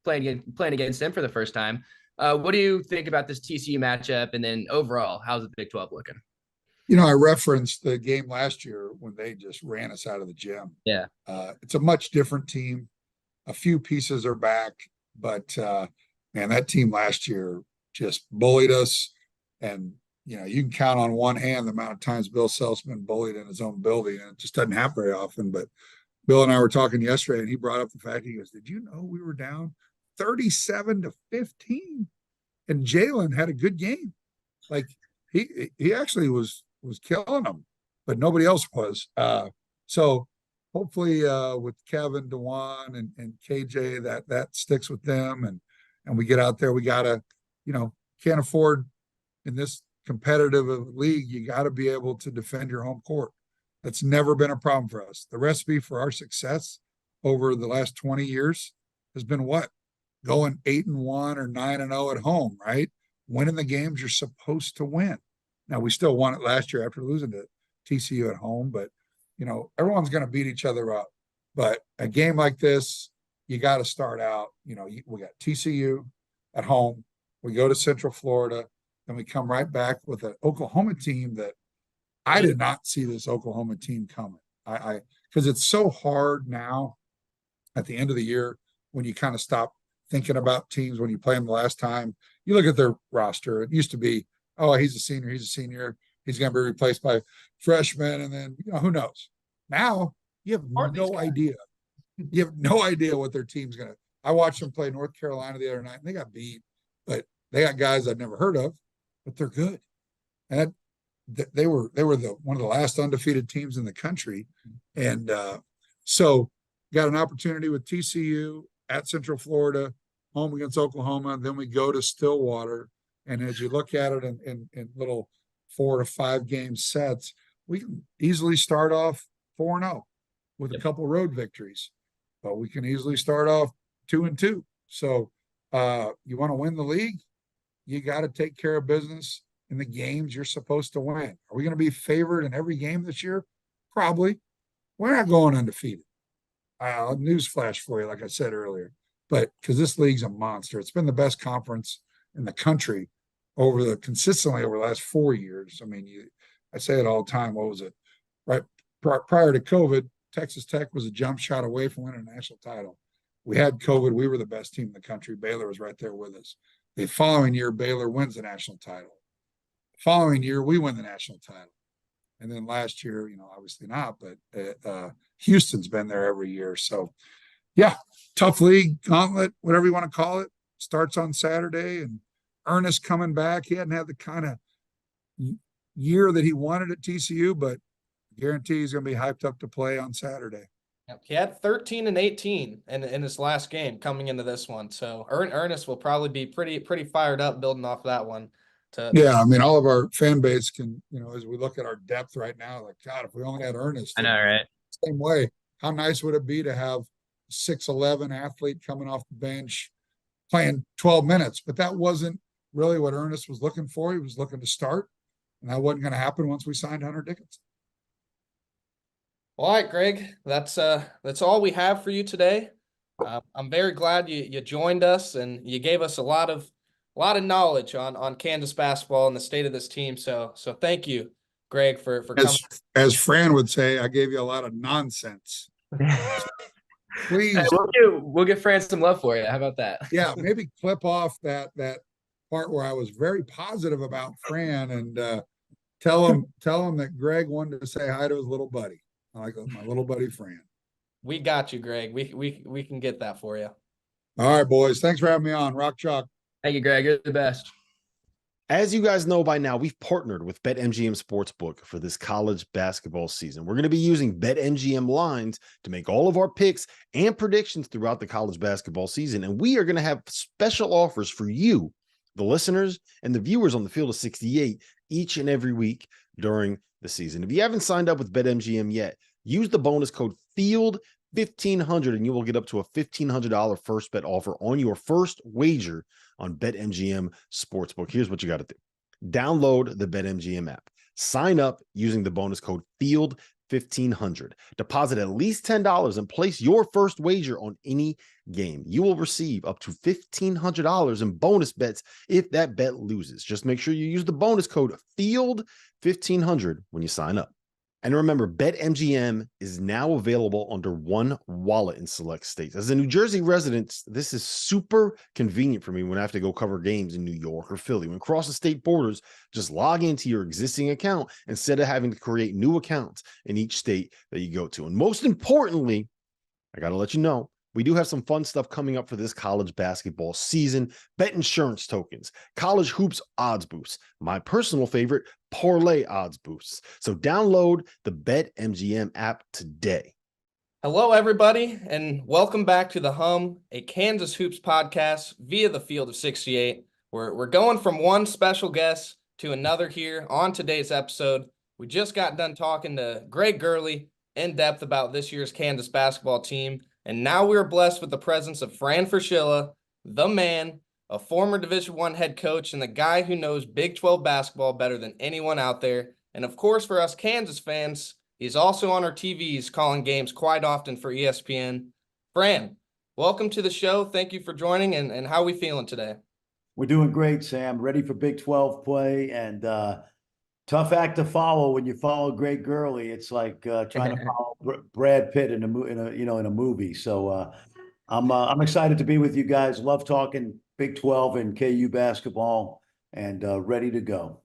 Speaker 3: playing against him for the first time. What do you think about this TCU matchup, and then overall, how's the Big 12 looking?
Speaker 2: I referenced the game last year when they just ran us out of the gym.
Speaker 3: Yeah.
Speaker 2: It's a much different team. A few pieces are back, but man, that team last year just bullied us. And, you can count on one hand the amount of times Bill Self's been bullied in his own building, and it just doesn't happen very often. But Bill and I were talking yesterday, and he brought up the fact, he goes, did you know we were down 37-15? And Jalen had a good game. Like he actually was killing them, but nobody else was. So hopefully with Kevin, DeJuan, and KJ, that sticks with them, and we get out there. We gotta, can't afford in this competitive league. You got to be able to defend your home court. That's never been a problem for us. The recipe for our success over the last 20 years has been what? Going 8-1 or 9-0 at home, right? Winning the games you're supposed to win. Now, we still won it last year after losing to TCU at home, but everyone's going to beat each other up. But a game like this, you got to start out, we got TCU at home. We go to Central Florida, and we come right back with an Oklahoma team that I did not see this Oklahoma team coming. Because it's so hard now at the end of the year when you kind of stop thinking about teams when you play them the last time. You look at their roster. It used to be, oh, he's a senior. He's going to be replaced by freshmen. And then, who knows? Now you have no idea. You have no idea what their team's going to. I watched them play North Carolina the other night, and they got beat. But they got guys I'd never heard of, but they're good. And they were one of the last undefeated teams in the country. And so got an opportunity with TCU at Central Florida, home against Oklahoma. Then we go to Stillwater. And as you look at it in little 4 to 5 game sets, we can easily start off 4-0. with a couple road victories, but we can easily start off 2-2. So you want to win the league, you got to take care of business in the games you're supposed to win. Are we going to be favored in every game this year? Probably. We're not going undefeated. Newsflash for you, like I said earlier, but because this league's a monster. It's been the best conference in the country consistently over the last 4 years. I mean, I say it all the time. What was it? Right prior to COVID, Texas Tech was a jump shot away from winning a national title. We had COVID. We were the best team in the country. Baylor was right there with us. The following year, Baylor wins the national title. The following year, we win the national title. And then last year, obviously not, but Houston's been there every year. So, yeah, tough league, gauntlet, whatever you want to call it. Starts on Saturday, and Ernest coming back. He hadn't had the kind of year that he wanted at TCU, but I guarantee he's going to be hyped up to play on Saturday.
Speaker 1: He had 13 and 18 in his last game coming into this one. So Ernest will probably be pretty fired up building off that one.
Speaker 2: Yeah, I mean, all of our fan base can, as we look at our depth right now, like, God, if we only had Ernest.
Speaker 3: I know, right?
Speaker 2: Same way. How nice would it be to have a 6'11" athlete coming off the bench playing 12 minutes? But that wasn't really what Ernest was looking for. He was looking to start, and that wasn't going to happen once we signed Hunter Dickinson.
Speaker 1: All right, Greg, that's all we have for you today. I'm very glad you joined us, and you gave us a lot of knowledge on Kansas basketball and the state of this team. So thank you, Greg, for coming.
Speaker 2: As Fran would say, I gave you a lot of nonsense. Please,
Speaker 3: hey, we'll give Fran some love for you. How about that?
Speaker 2: Yeah, maybe clip off that part where I was very positive about Fran, and tell him that Greg wanted to say hi to his little buddy. I like my little buddy Fran.
Speaker 1: We got you, Greg. We can get that for you.
Speaker 2: All right, boys. Thanks for having me on. Rock chalk.
Speaker 3: Thank you, Greg. You're the best.
Speaker 4: As you guys know by now, we've partnered with BetMGM Sportsbook for this college basketball season. We're going to be using BetMGM lines to make all of our picks and predictions throughout the college basketball season. And we are going to have special offers for you, the listeners and the viewers on the Field of 68 each and every week during the season. If you haven't signed up with BetMGM yet, use the bonus code FIELD1500 and you will get up to a $1,500 first bet offer on your first wager on BetMGM Sportsbook. Here's what you got to do. Download the BetMGM app. Sign up using the bonus code FIELD1500. Deposit at least $10 and place your first wager on any game. You will receive up to $1,500 in bonus bets if that bet loses. Just make sure you use the bonus code FIELD1500 when you sign up. And remember, BetMGM is now available under one wallet in select states. As a New Jersey resident, this is super convenient for me when I have to go cover games in New York or Philly. When crossing state borders, just log into your existing account instead of having to create new accounts in each state that you go to. And most importantly, I got to let you know, we do have some fun stuff coming up for this college basketball season. Bet insurance tokens, college hoops odds boosts, my personal favorite, parlay odds boosts. So download the BetMGM app today.
Speaker 1: Hello, everybody, and welcome back to The Hum, a Kansas Hoops podcast via the Field of 68. We're going from one special guest to another here on today's episode. We just got done talking to Greg Gurley in depth about this year's Kansas basketball team. And now we're blessed with the presence of Fran Fraschilla, the man, a former Division I head coach, and the guy who knows Big 12 basketball better than anyone out there. And of course, for us Kansas fans, he's also on our TVs calling games quite often for ESPN. Fran, welcome to the show. Thank you for joining, and how are we feeling today?
Speaker 5: We're doing great, Sam. Ready for Big 12 play, and tough act to follow when you follow Greg Gurley. It's like trying to follow Brad Pitt in a movie. So I'm excited to be with you guys. Love talking Big 12 and KU basketball, and ready to go.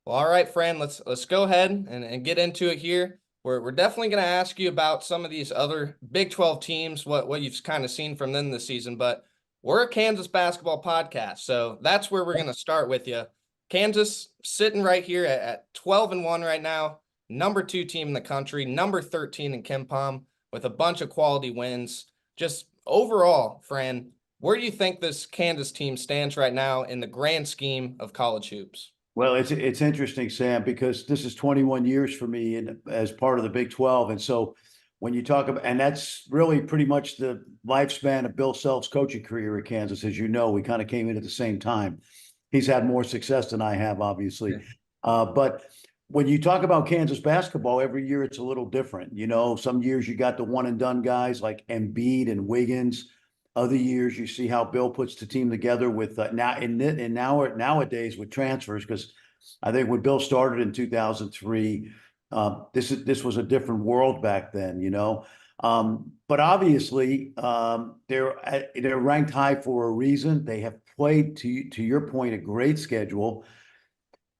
Speaker 1: Well, all right, Fran, let's go ahead and get into it here. We're definitely going to ask you about some of these other Big 12 teams, what you've kind of seen from them this season, but we're a Kansas basketball podcast, so that's where we're going to start with you. Kansas sitting right here at 12-1 right now, number 2 team in the country, number 13 in KenPom with a bunch of quality wins. Just overall, Fran, where do you think this Kansas team stands right now in the grand scheme of college hoops?
Speaker 5: Well, it's interesting, Sam, because this is 21 years for me as part of the Big 12. And so when you talk about, and that's really pretty much the lifespan of Bill Self's coaching career at Kansas. As you know, we kind of came in at the same time. He's had more success than I have, obviously. But when you talk about Kansas basketball, every year it's a little different. You know, some years you got the one and done guys like Embiid and Wiggins. Other years you see how Bill puts the team together with nowadays with transfers, because I think when Bill started in 2003, this was a different world back then, you know. But obviously, they're ranked high for a reason. They have played, to your point, a great schedule.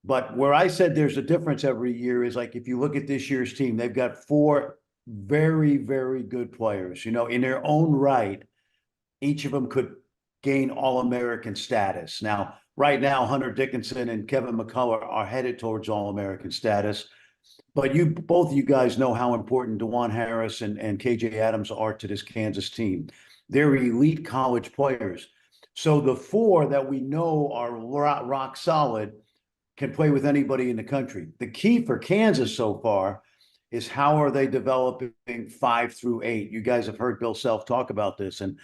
Speaker 5: But where I said there's a difference every year is, like, if you look at this year's team, they've got 4 very, very good players, you know, in their own right. Each of them could gain All-American status. Now, right now, Hunter Dickinson and Kevin McCullough are headed towards All-American status. But both of you guys know how important DeJuan Harris and KJ Adams are to this Kansas team. They're elite college players. So the 4 that we know are rock solid can play with anybody in the country. The key for Kansas so far is how are they developing 5 through 8? You guys have heard Bill Self talk about this. And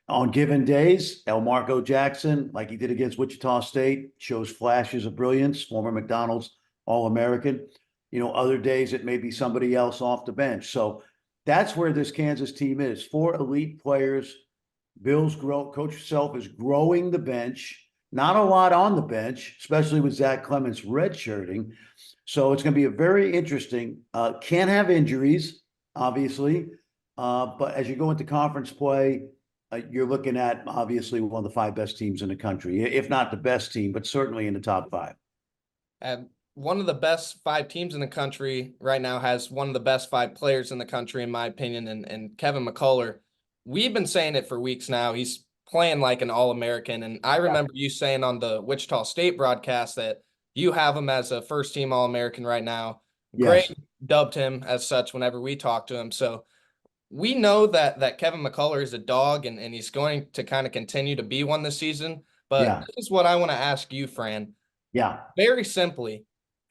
Speaker 5: on given days, Elmarco Jackson, like he did against Wichita State, shows flashes of brilliance, former McDonald's All-American. You know, other days it may be somebody else off the bench. So that's where this Kansas team is. 4 elite players. Coach Self is growing the bench. Not a lot on the bench, especially with Zach Clements redshirting. So it's going to be a very interesting. Can't have injuries, obviously. But as you go into conference play, you're looking at obviously one of the 5 best teams in the country, if not the best team, but certainly in the top 5.
Speaker 1: And one of the best 5 teams in the country right now has one of the best 5 players in the country, in my opinion, and Kevin McCullough. We've been saying it for weeks now. He's playing like an All-American. And I remember you saying on the Wichita State broadcast that you have him as a first-team All-American right now.
Speaker 5: Yes.
Speaker 1: Greg dubbed him as such whenever we talked to him. So we know that Kevin McCullough is a dog, and he's going to kind of continue to be one this season. But this is what I want to ask you, Fran.
Speaker 5: Yeah.
Speaker 1: Very simply,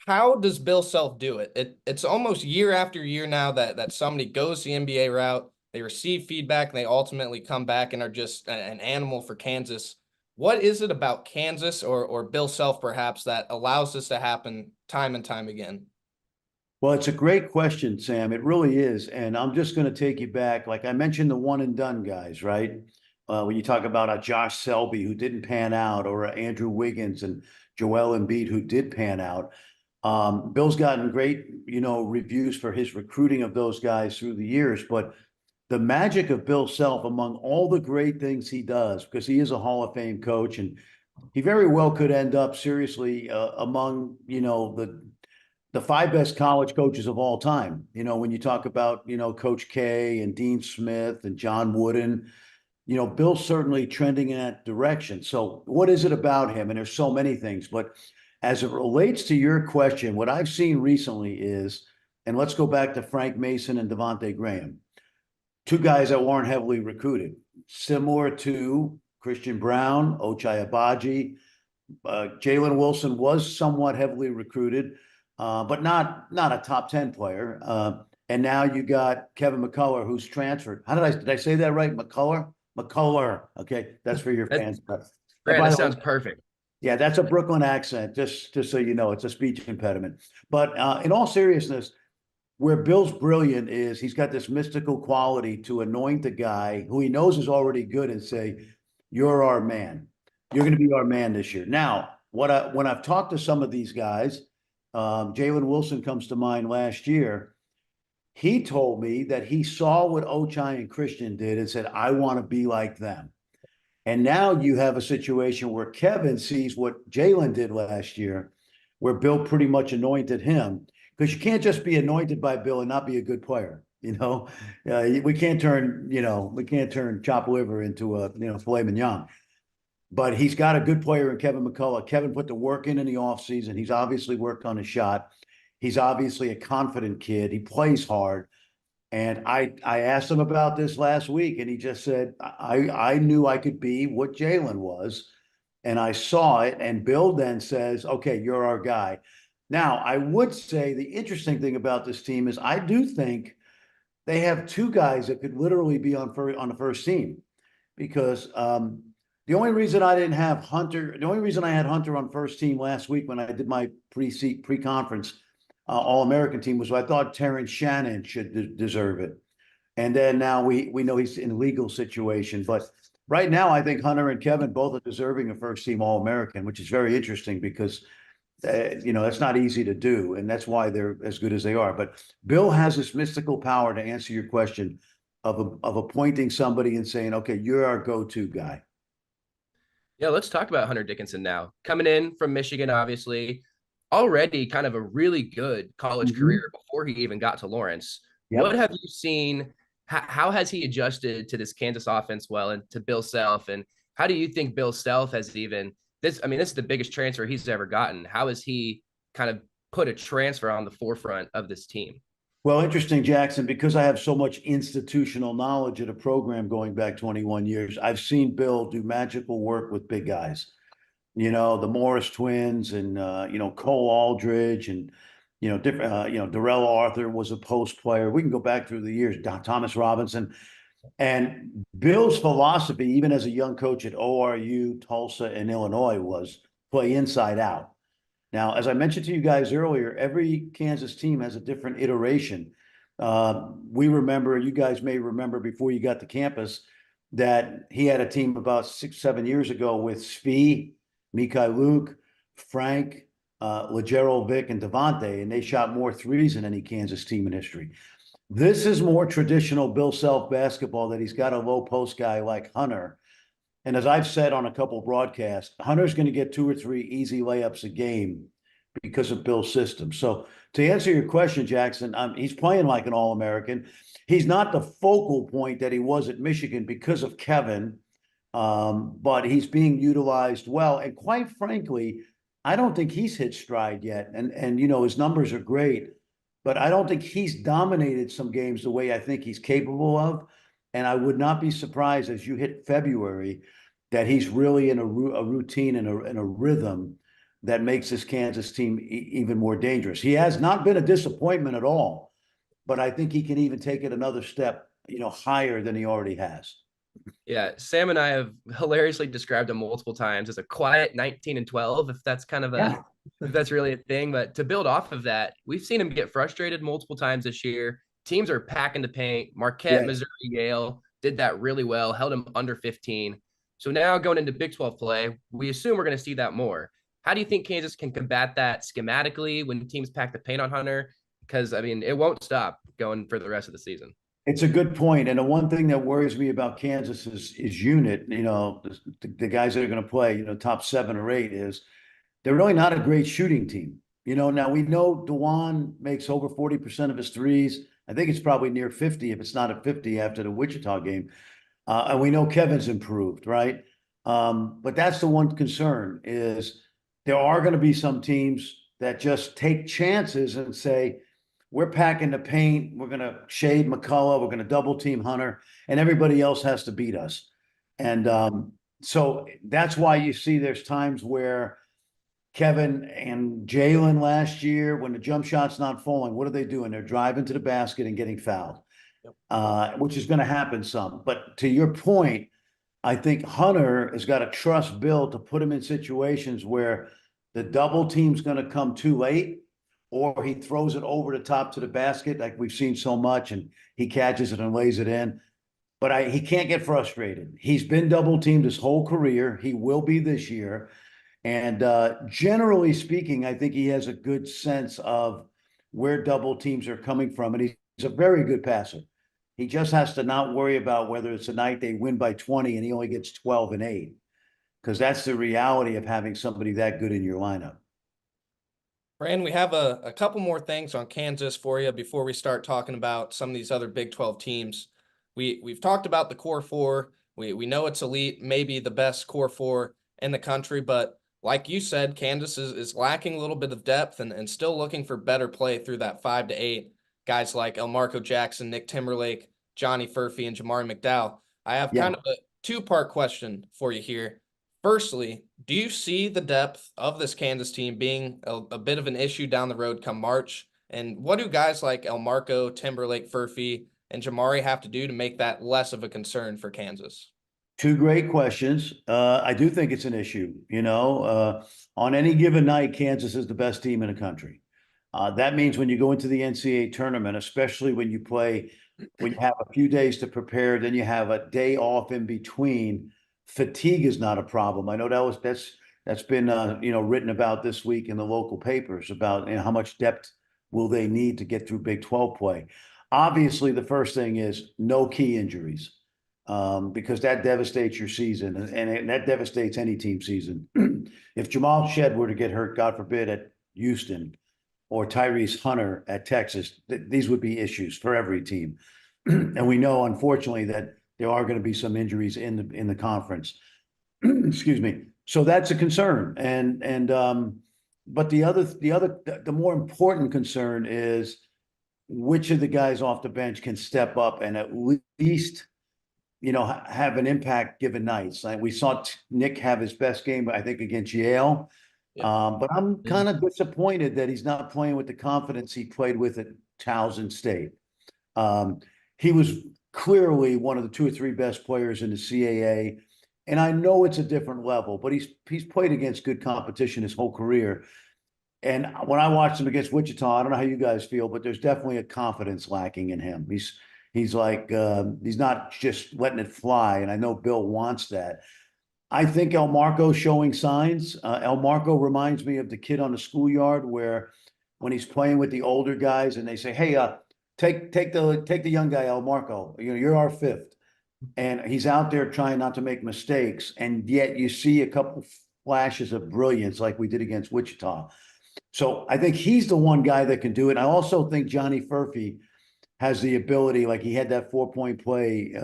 Speaker 1: how does Bill Self do it? It's almost year after year now that somebody goes the NBA route, they receive feedback, and they ultimately come back and are just an animal for Kansas. What is it about Kansas or Bill Self perhaps that allows this to happen time and time again?
Speaker 5: Well, it's a great question, Sam. It really is. And I'm just going to take you back. Like I mentioned, the one and done guys, right? When you talk about a Josh Selby who didn't pan out, or a Andrew Wiggins and Joel Embiid who did pan out. Bill's gotten great, you know, reviews for his recruiting of those guys through the years. But the magic of Bill Self, among all the great things he does, because he is a Hall of Fame coach, and he very well could end up seriously among, you know, the 5 best college coaches of all time. You know, when you talk about, you know, Coach K and Dean Smith and John Wooden, you know, Bill's certainly trending in that direction. So what is it about him? And there's so many things, but as it relates to your question, what I've seen recently is, and let's go back to Frank Mason and Devontae Graham, 2 guys that weren't heavily recruited, similar to Christian Brown, Ochai Agbaji. Jalen Wilson was somewhat heavily recruited, but not a top 10 player. And now you got Kevin McCullough, who's transferred. Did I say that right? McCullough? Okay, that's for your fans.
Speaker 3: That sounds perfect.
Speaker 5: Yeah, that's a Brooklyn accent, just so you know, it's a speech impediment. But in all seriousness, where Bill's brilliant is he's got this mystical quality to anoint a guy who he knows is already good and say, you're our man. You're going to be our man this year. Now, when I've talked to some of these guys, Jalen Wilson comes to mind last year. He told me that he saw what Ochai and Christian did and said, I want to be like them. And now you have a situation where Kevin sees what Jalen did last year, where Bill pretty much anointed him. Because you can't just be anointed by Bill and not be a good player. You know, we can't turn chopped liver into a, you know, filet mignon. But he's got a good player in Kevin McCullough. Kevin put the work in the offseason. He's obviously worked on his shot. He's obviously a confident kid. He plays hard. And I asked him about this last week, and he just said, I knew I could be what Jalen was, and I saw it. And Bill then says, okay, you're our guy. Now, I would say the interesting thing about this team is I do think they have two guys that could literally be on the first team, because the only reason I didn't have Hunter, the only reason I had Hunter on first team last week when I did my pre-conference All-American team was I thought Terrence Shannon should deserve it. And then now we know he's in a legal situation. But right now, I think Hunter and Kevin both are deserving of first team All-American, which is very interesting because, that's not easy to do. And that's why they're as good as they are. But Bill has this mystical power to answer your question of appointing somebody and saying, okay, you're our go-to guy.
Speaker 3: Yeah, let's talk about Hunter Dickinson now. Coming in from Michigan, obviously, already kind of a really good college career before he even got to Lawrence.
Speaker 5: Yep.
Speaker 3: What have you seen? How has he adjusted to this Kansas offense well, and to Bill Self? And how do you think Bill Self has even this? I mean, this is the biggest transfer he's ever gotten. How has he kind of put a transfer on the forefront of this team?
Speaker 5: Well, interesting, Jackson, because I have so much institutional knowledge of the program going back 21 years, I've seen Bill do magical work with big guys. The Morris twins and, Cole Aldridge and, different, Darrell Arthur was a post player. We can go back through the years, Thomas Robinson. And Bill's philosophy, even as a young coach at ORU, Tulsa, and Illinois, was play inside out. Now, as I mentioned to you guys earlier, every Kansas team has a different iteration. We remember, you guys may remember before you got to campus, that he had a team about 6-7 years ago with Svi, Mikai Luke, Frank, Legero Vic, and Devontae, and they shot more threes than any Kansas team in history. This is more traditional Bill Self basketball, that he's got a low post guy like Hunter. And as I've said on a couple of broadcasts, Hunter's going to get 2 or 3 easy layups a game because of Bill's system. So to answer your question, Jackson, he's playing like an All-American. He's not the focal point that he was at Michigan because of Kevin, but he's being utilized well. And quite frankly, I don't think he's hit stride yet. And his numbers are great, but I don't think he's dominated some games the way I think he's capable of. And I would not be surprised as you hit February that he's really in a routine and a rhythm that makes this Kansas team even more dangerous. He has not been a disappointment at all, but I think he can even take it another step, higher than he already has.
Speaker 3: Yeah, Sam and I have hilariously described him multiple times as a quiet 19 and 12, if that's kind of if that's really a thing. But to build off of that, we've seen him get frustrated multiple times this year. Teams are packing the paint. Marquette, Missouri, Yale did that really well, held him under 15. So now going into Big 12 play, we assume we're going to see that more. How do you think Kansas can combat that schematically when teams pack the paint on Hunter? Because, I mean, it won't stop going for the rest of the season.
Speaker 5: It's a good point. And the one thing that worries me about Kansas is unit, the guys that are going to play, top 7 or 8, is they're really not a great shooting team. Now we know DeJuan makes over 40% of his threes. I think it's probably near 50 if it's not at 50 after the Wichita game. And we know Kevin's improved, right? But that's the one concern, is there are going to be some teams that just take chances and say, we're packing the paint, we're going to shade McCullough, we're going to double team Hunter, and everybody else has to beat us. And so that's why you see there's times where Kevin and Jalen last year, when the jump shot's not falling, what are they doing? They're driving to the basket and getting fouled, which is going to happen some. But to your point, I think Hunter has got to trust Bill to put him in situations where the double team's going to come too late, or he throws it over the top to the basket like we've seen so much, and he catches it and lays it in. But he can't get frustrated. He's been double teamed his whole career. He will be this year. And generally speaking, I think he has a good sense of where double teams are coming from. And he's a very good passer. He just has to not worry about whether it's a night they win by 20 and he only gets 12 and 8, because that's the reality of having somebody that good in your lineup.
Speaker 1: Fran, we have a couple more things on Kansas for you before we start talking about some of these other Big 12 teams. We've talked about the core 4. We know it's elite, maybe the best core 4 in the country, but like you said, Kansas is lacking a little bit of depth and still looking for better play through that 5 to 8. Guys like Elmarko Jackson, Nick Timberlake, Johnny Furphy, and Jamari McDowell. I have kind of a 2-part question for you here. Firstly, do you see the depth of this Kansas team being a bit of an issue down the road come March? And what do guys like Elmarko, Timberlake, Furphy, and Jamari have to do to make that less of a concern for Kansas?
Speaker 5: Two great questions. I do think it's an issue. On any given night, Kansas is the best team in the country. That means when you go into the NCAA tournament, especially when you have a few days to prepare, then you have a day off in between. Fatigue is not a problem. I know that's been written about this week in the local papers about how much depth will they need to get through Big 12 play. Obviously, the first thing is no key injuries, because that devastates your season, and that devastates any team season. If Jamal Shed were to get hurt, God forbid, at Houston, or Tyrese Hunter at Texas, these would be issues for every team. And we know, unfortunately, that there are going to be some injuries in the conference. Excuse me. So that's a concern. But the more important concern is which of the guys off the bench can step up and at least, have an impact given nights. Like we saw Nick have his best game, I think, against Yale. But I'm kind of disappointed that he's not playing with the confidence he played with at Towson State. He was clearly one of the 2 or 3 best players in the CAA. And I know it's a different level, but he's played against good competition his whole career. And when I watched him against Wichita, I don't know how you guys feel, but there's definitely a confidence lacking in him. He's like, he's not just letting it fly. And I know Bill wants that. I think El Marco's showing signs. El Marco reminds me of the kid on the schoolyard where when he's playing with the older guys and they say, hey, take the young guy, El Marco, you're our 5th. And he's out there trying not to make mistakes. And yet you see a couple flashes of brilliance like we did against Wichita. So I think he's the one guy that can do it. I also think Johnny Furphy has the ability, like he had that 4-point play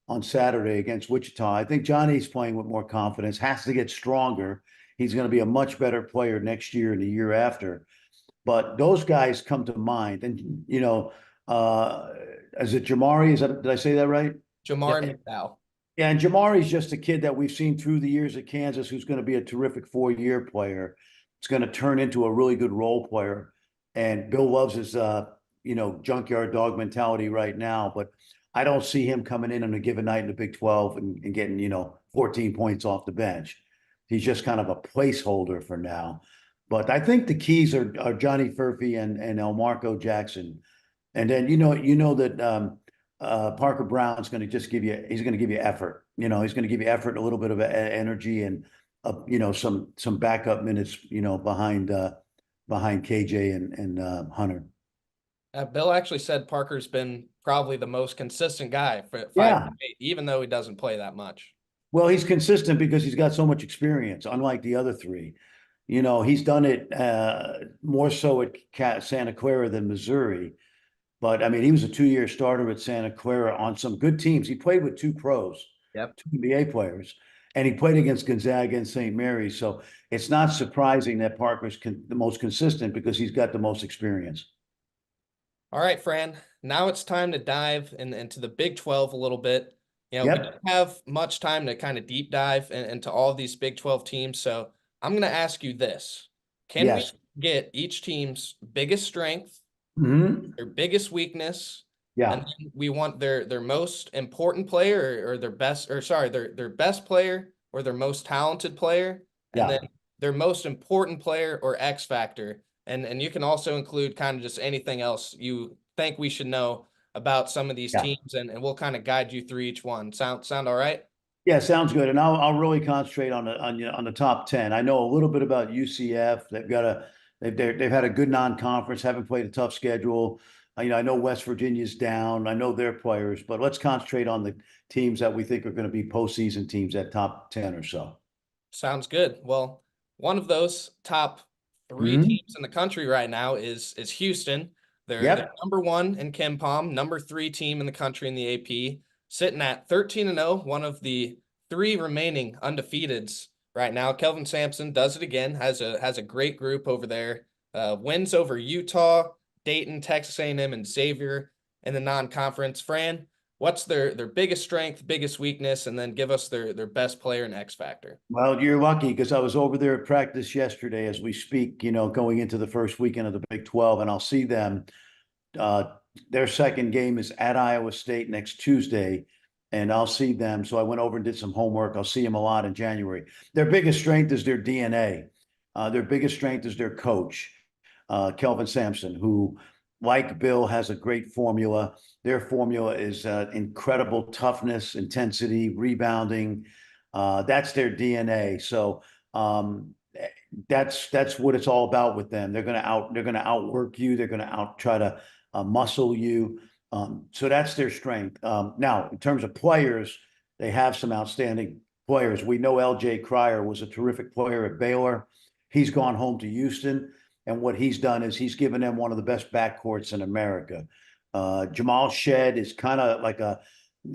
Speaker 5: on Saturday against Wichita. I think Johnny's playing with more confidence, has to get stronger. He's going to be a much better player next year and the year after. But those guys come to mind. And, is it Jamari? Did I say that right?
Speaker 1: Jamari McDowell.
Speaker 5: Yeah, and Jamari's just a kid that we've seen through the years at Kansas who's going to be a terrific 4-year player. It's going to turn into a really good role player. And Bill loves his, junkyard dog mentality right now. But I don't see him coming in on a given night in the Big 12 and getting, 14 points off the bench. He's just kind of a placeholder for now. But I think the keys are Johnny Furphy and El Marco Jackson. And then, that Parker Brown's going to just he's going to give you effort. He's going to give you effort, a little bit of energy and, some backup minutes, behind KJ and Hunter.
Speaker 1: Bill actually said Parker's been probably the most consistent guy for 5 to 8, even though he doesn't play that much.
Speaker 5: Well, he's consistent because he's got so much experience, unlike the other 3. He's done it more so at Santa Clara than Missouri. But, I mean, he was a 2-year starter at Santa Clara on some good teams. He played with 2 pros, 2 NBA players, and he played against Gonzaga and St. Mary's. So it's not surprising that Parker's the most consistent because he's got the most experience.
Speaker 1: All right, Fran, now it's time to dive into the Big 12 a little bit. We don't have much time to kind of deep dive into all of these Big 12 teams. So I'm going to ask you this. Can we get each team's biggest strength, their biggest weakness, and then we want their most important player or their best, their best player or their most talented player, and then their most important player or X factor. And you can also include kind of just anything else you think we should know about some of these teams, and we'll kind of guide you through each one. Sound all right?
Speaker 5: Yeah, sounds good. And I'll really concentrate on the top 10. I know a little bit about UCF. They've had a good non-conference, haven't played a tough schedule. I know West Virginia's down. I know their players, but let's concentrate on the teams that we think are going to be postseason teams at top 10 or so.
Speaker 1: Sounds good. Well, one of those top 3 teams in the country right now is Houston. They're number 1 in KenPom, number 3 team in the country in the AP, sitting at 13-0, one of the 3 remaining undefeateds right now. Kelvin Sampson does it again, has a great group over there. Wins over Utah, Dayton, Texas A&M, and Xavier in the non-conference. Fran, what's their biggest strength, biggest weakness, and then give us their best player and X factor?
Speaker 5: Well, you're lucky because I was over there at practice yesterday as we speak, going into the first weekend of the Big 12, and I'll see them their second game is at Iowa State next Tuesday, and I'll see them. So I went over and did some homework. I'll see them a lot in January. Their biggest strength is their DNA. Their biggest strength is their coach, Kelvin Sampson, who, like Bill, has a great formula. Their formula is incredible toughness, intensity, rebounding. That's their DNA. So that's what it's all about with them. They're gonna outwork you. They're gonna try to muscle you. So that's their strength. Now, in terms of players, they have some outstanding players. We know LJ Cryer was a terrific player at Baylor. He's gone home to Houston, and what he's done is he's given them one of the best backcourts in America. Jamal Shed is kind of like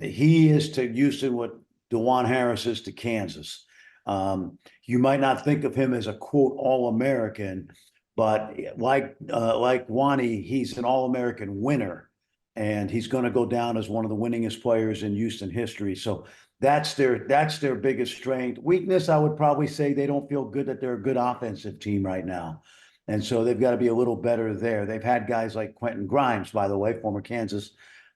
Speaker 5: he is to Houston what DeJuan Harris is to Kansas. You might not think of him as a quote All-American, but like Wani, he's an All-American winner, and he's going to go down as one of the winningest players in Houston history. So that's their biggest strength. Weakness, I would probably say they don't feel good that they're a good offensive team right now. And so they've got to be a little better there. They've had guys like Quentin Grimes, by the way, former Kansas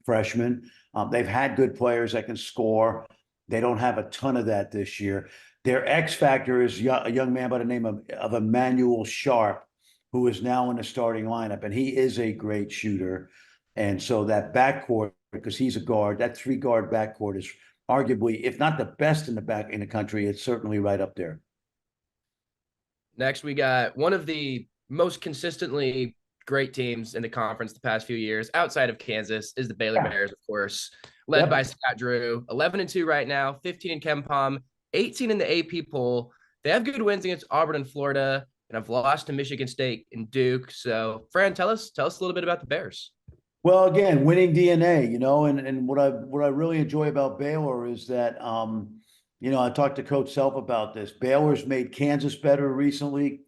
Speaker 5: freshman. They've had good players that can score. They don't have a ton of that this year. Their X factor is a young man by the name of Emmanuel Sharp, who is now in the starting lineup, and he is a great shooter. And so that backcourt, because he's a guard, that 3-guard backcourt is arguably, if not the best in the country, it's certainly right up there.
Speaker 3: Next, we got one of the most consistently great teams in the conference the past few years, outside of Kansas, is the Baylor Bears, of course, led by Scott Drew. 11-2 right now, 15 in KenPom, 18 in the AP poll. They have good wins against Auburn and Florida, and have lost to Michigan State and Duke. So, Fran, tell us a little bit about the Bears.
Speaker 5: Well, again, winning DNA, and what I really enjoy about Baylor is that, I talked to Coach Self about this. Baylor's made Kansas better recently.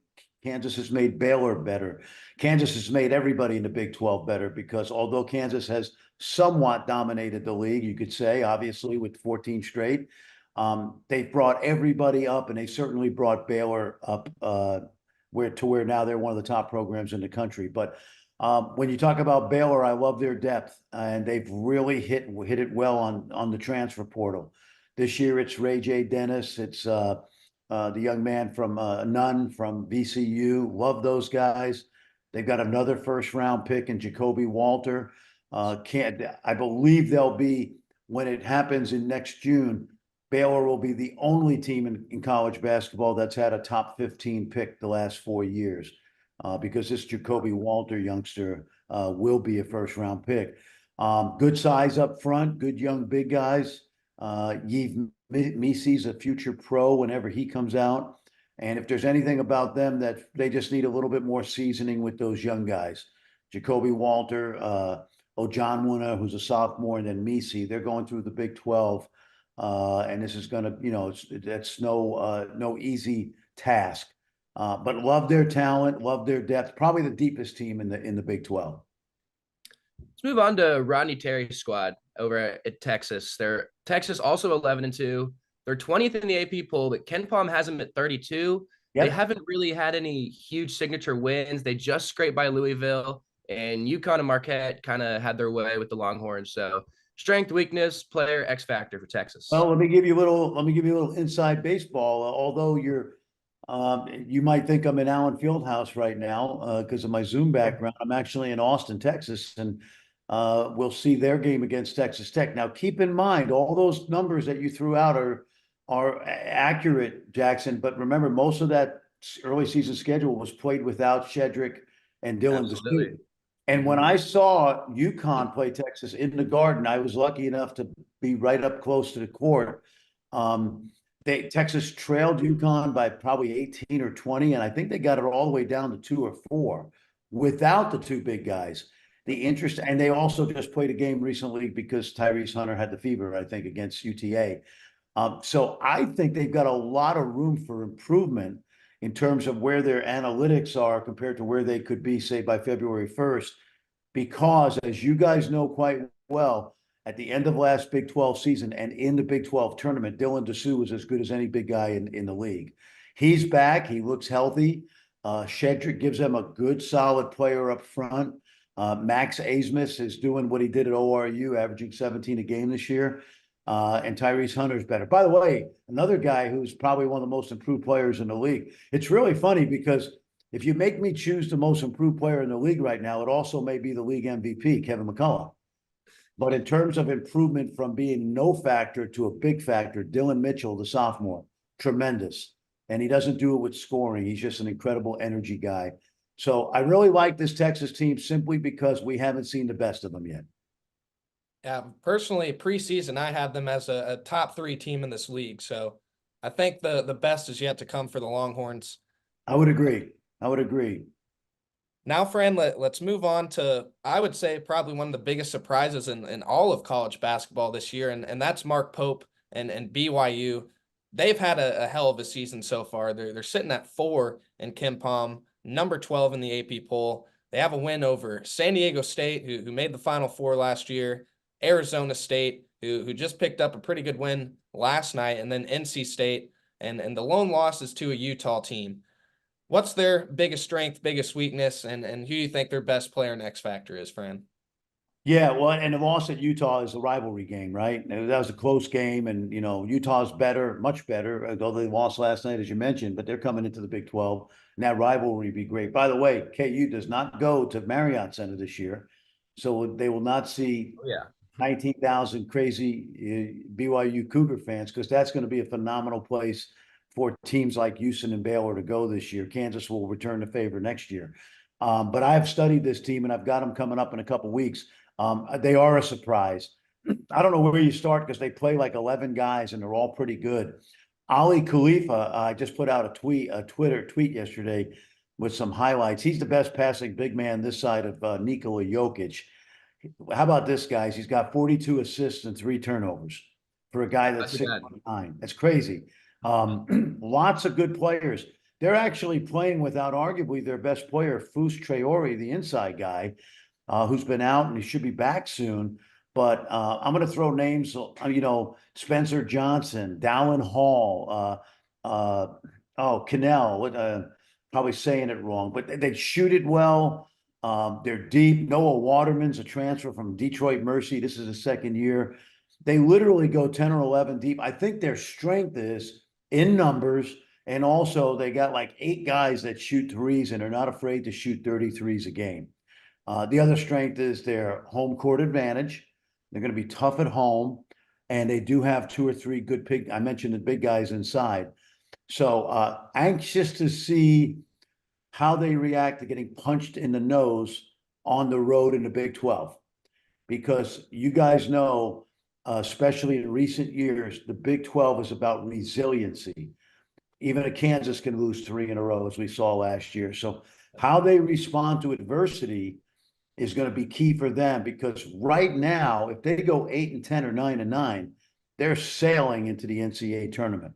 Speaker 5: Kansas has made Baylor better. Kansas has made everybody in the Big 12 better, because although Kansas has somewhat dominated the league, you could say, obviously, with 14 straight, they've brought everybody up, and they certainly brought Baylor up where now they're one of the top programs in the country. But when you talk about Baylor, I love their depth, and they've really hit it well on the transfer portal. This year, it's Ray J. Dennis. It's the young man from Nunn from VCU. Love those guys. They've got another first-round pick in Jacoby Walter. I believe they'll be, when it happens in next June, Baylor will be the only team in college basketball that's had a top 15 pick the last 4 years. Because this Jacoby Walter youngster will be a first-round pick. Good size up front, good young big guys. Yves Misi's a future pro whenever he comes out. And if there's anything about them that they just need a little bit more seasoning with those young guys. Jacoby Walter, Ojanwuna, who's a sophomore, and then Misi, they're going through the Big 12. And this is going to, that's no easy task. But love their talent, love their depth. Probably the deepest team in the Big 12.
Speaker 3: Let's move on to Rodney Terry's squad over at Texas. Texas also 11-2. They're 20th in the AP poll, but KenPom has them at 32. Yep. They haven't really had any huge signature wins. They just scraped by Louisville, and UConn and Marquette kind of had their way with the Longhorns. So strength, weakness, player, X factor for Texas.
Speaker 5: Well, let me give you a little inside baseball. Although you might think I'm in Allen Fieldhouse right now because of my Zoom background. I'm actually in Austin, Texas, and we'll see their game against Texas Tech. Now, keep in mind, all those numbers that you threw out are accurate, Jackson. But remember, most of that early season schedule was played without Shedrick and Dylan DeSutte. And when I saw UConn play Texas in the Garden, I was lucky enough to be right up close to the court. Texas trailed UConn by probably 18 or 20, and I think they got it all the way down to 2 or 4 without the two big guys. And they also just played a game recently because Tyrese Hunter had the fever, I think, against UTA. So I think they've got a lot of room for improvement in terms of where their analytics are compared to where they could be, say, by February 1st, because as you guys know quite well, at the end of last Big 12 season and in the Big 12 tournament, Dylan DeSutte was as good as any big guy in the league. He's back. He looks healthy. Shedrick gives them a good, solid player up front. Max Asmus is doing what he did at ORU, averaging 17 a game this year. And Tyrese Hunter's better. By the way, another guy who's probably one of the most improved players in the league. It's really funny because if you make me choose the most improved player in the league right now, it also may be the league MVP, Kevin McCullough. But in terms of improvement from being no factor to a big factor, Dylan Mitchell, the sophomore, tremendous. And he doesn't do it with scoring. He's just an incredible energy guy. So I really like this Texas team simply because we haven't seen the best of them yet.
Speaker 1: Personally, preseason, I had them as a top 3 team in this league. So I think the best is yet to come for the Longhorns.
Speaker 5: I would agree.
Speaker 1: Now, Fran, let's move on to, I would say, probably one of the biggest surprises in all of college basketball this year, and that's Mark Pope and BYU. They've had a hell of a season so far. They're sitting at 4 in KenPom, number 12 in the AP poll. They have a win over San Diego State, who made the Final Four last year, Arizona State, who just picked up a pretty good win last night, and then NC State, and the lone loss is to a Utah team. What's their biggest strength, biggest weakness, and who do you think their best player and X factor is, Fran?
Speaker 5: Yeah, well, and the loss at Utah is a rivalry game, right? That was a close game, and Utah's better, much better, although they lost last night, as you mentioned, but they're coming into the Big 12, and that rivalry would be great. By the way, KU does not go to Marriott Center this year, so they will not see 19,000 crazy BYU Cougar fans, because that's going to be a phenomenal place for teams like Houston and Baylor to go this year. Kansas will return the favor next year. But I've studied this team, and I've got them coming up in a couple weeks. They are a surprise. I don't know where you start because they play like 11 guys, and they're all pretty good. Ali Khalifa, I just put out a Twitter tweet yesterday with some highlights. He's the best passing big man this side of Nikola Jokic. How about this, guys? He's got 42 assists and 3 turnovers for a guy that's 6'9". That's crazy. Lots of good players. They're actually playing without arguably their best player, Fus Traore, the inside guy, who's been out and he should be back soon. But I'm going to throw names, Spencer Johnson, Dallin Hall, Cannell, probably saying it wrong, but they shoot it well. They're deep. Noah Waterman's a transfer from Detroit Mercy. This is his second year. They literally go 10 or 11 deep. I think their strength is in numbers, and also they got like 8 guys that shoot threes and are not afraid to shoot 33s a game. The other strength is their home court advantage. They're going to be tough at home, and they do have 2 or 3 good I mentioned the big guys inside. So anxious to see how they react to getting punched in the nose on the road in the Big 12. Because you guys know, especially in recent years, the Big 12 is about resiliency. Even a Kansas can lose 3 in a row, as we saw last year. So how they respond to adversity is going to be key for them, because right now, if they go 8-10 or 9-9, they're sailing into the NCAA tournament.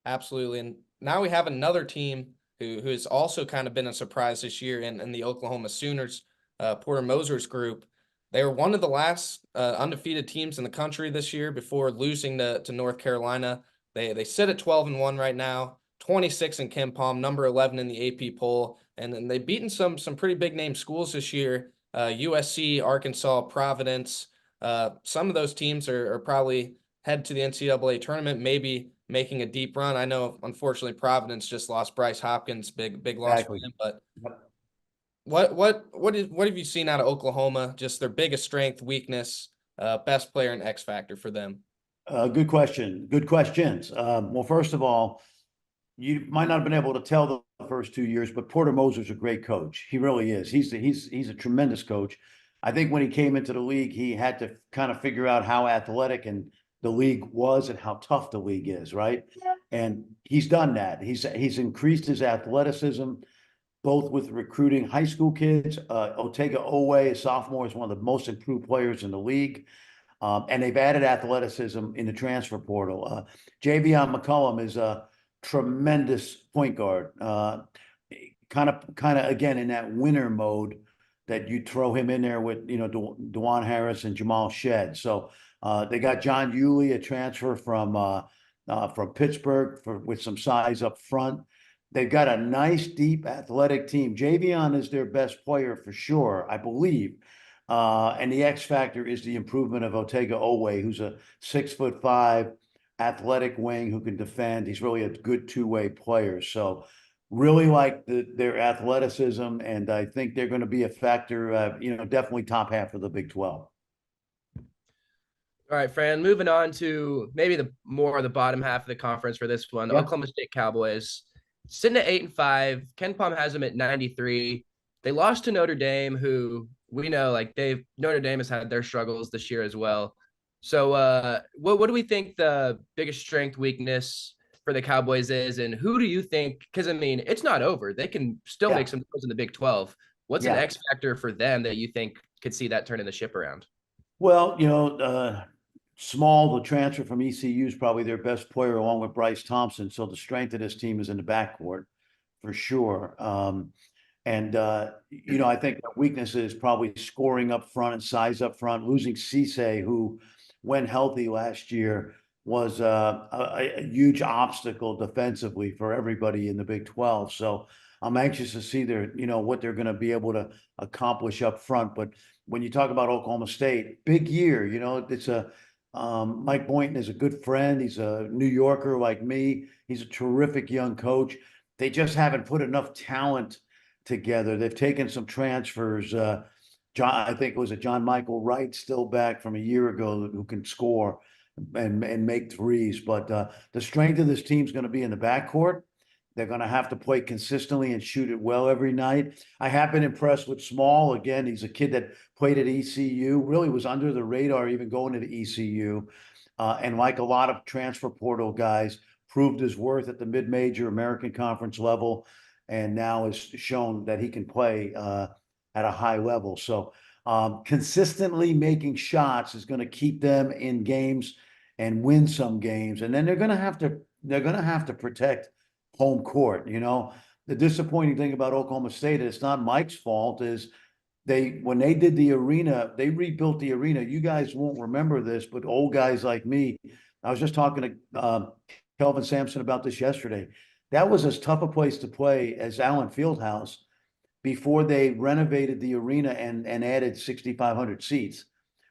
Speaker 1: Absolutely. And now we have another team who has also kind of been a surprise this year in the Oklahoma Sooners, Porter Moser's group. They were one of the last undefeated teams in the country this year before losing to North Carolina. They sit at 12-1 right now, 26 in KenPom, number 11 in the AP poll, and they've beaten some pretty big name schools this year. USC, Arkansas, Providence. Some of those teams are probably head to the NCAA tournament, maybe making a deep run. I know, unfortunately, Providence just lost Bryce Hopkins, big loss for him. But what have you seen out of Oklahoma? Just their biggest strength, weakness, best player, and X factor for them.
Speaker 5: Good question. Good questions. Well, first of all, you might not have been able to tell the first 2 years, but Porter Moser's a great coach. He really is. He's a tremendous coach. I think when he came into the league, he had to kind of figure out how athletic and the league was and how tough the league is, right? And he's done that. He's increased his athleticism, both with recruiting high school kids. Otega Owe, a sophomore, is one of the most improved players in the league. And they've added athleticism in the transfer portal. Javion McCollum is a tremendous point guard. Kind of again in that winner mode that you throw him in there with DeJuan Harris and Jamal Shed. So they got John Yulee, a transfer from Pittsburgh, with some size up front. They've got a nice, deep, athletic team. Javion is their best player for sure, I believe. And the X factor is the improvement of Otega Owe, who's a 6'5" athletic wing who can defend. He's really a good two-way player. So really like their athleticism, and I think they're going to be a factor, definitely top half of the Big 12.
Speaker 3: All right, Fran, moving on to maybe the bottom half of the conference for this one.
Speaker 5: Yeah.
Speaker 3: Oklahoma State Cowboys sitting at 8-5. Ken Palm has them at 93. They lost to Notre Dame, who we know Notre Dame has had their struggles this year as well. So what do we think the biggest strength, weakness for the Cowboys is, and who do you think, because I mean it's not over, they can still make some noise in the Big 12. What's an X factor for them that you think could see that turning the ship around?
Speaker 5: Well, Small, the transfer from ECU, is probably their best player along with Bryce Thompson. So the strength of this team is in the backcourt for sure. I think the weakness is probably scoring up front and size up front. Losing Cisse, who, when healthy last year, was a huge obstacle defensively for everybody in the Big 12. So I'm anxious to see what they're going to be able to accomplish up front. But when you talk about Oklahoma State, big year, it's Mike Boynton is a good friend. He's a New Yorker like me. He's a terrific young coach. They just haven't put enough talent together. They've taken some transfers. I think it was John Michael Wright, still back from a year ago, who can score and make threes. But the strength of this team is going to be in the backcourt. They're going to have to play consistently and shoot it well every night. I have been impressed with Small. Again, he's a kid that played at ECU, really was under the radar even going to the ECU. And like a lot of transfer portal guys, proved his worth at the mid-major American Conference level, and now has shown that he can play at a high level. So consistently making shots is going to keep them in games and win some games. And then they're going to have to protect home court. The disappointing thing about Oklahoma State, and it's not Mike's fault, is when they did the arena, they rebuilt the arena. You guys won't remember this, but old guys like me, I was just talking to Kelvin Sampson about this yesterday. That was as tough a place to play as Allen Fieldhouse before they renovated the arena and added 6,500 seats.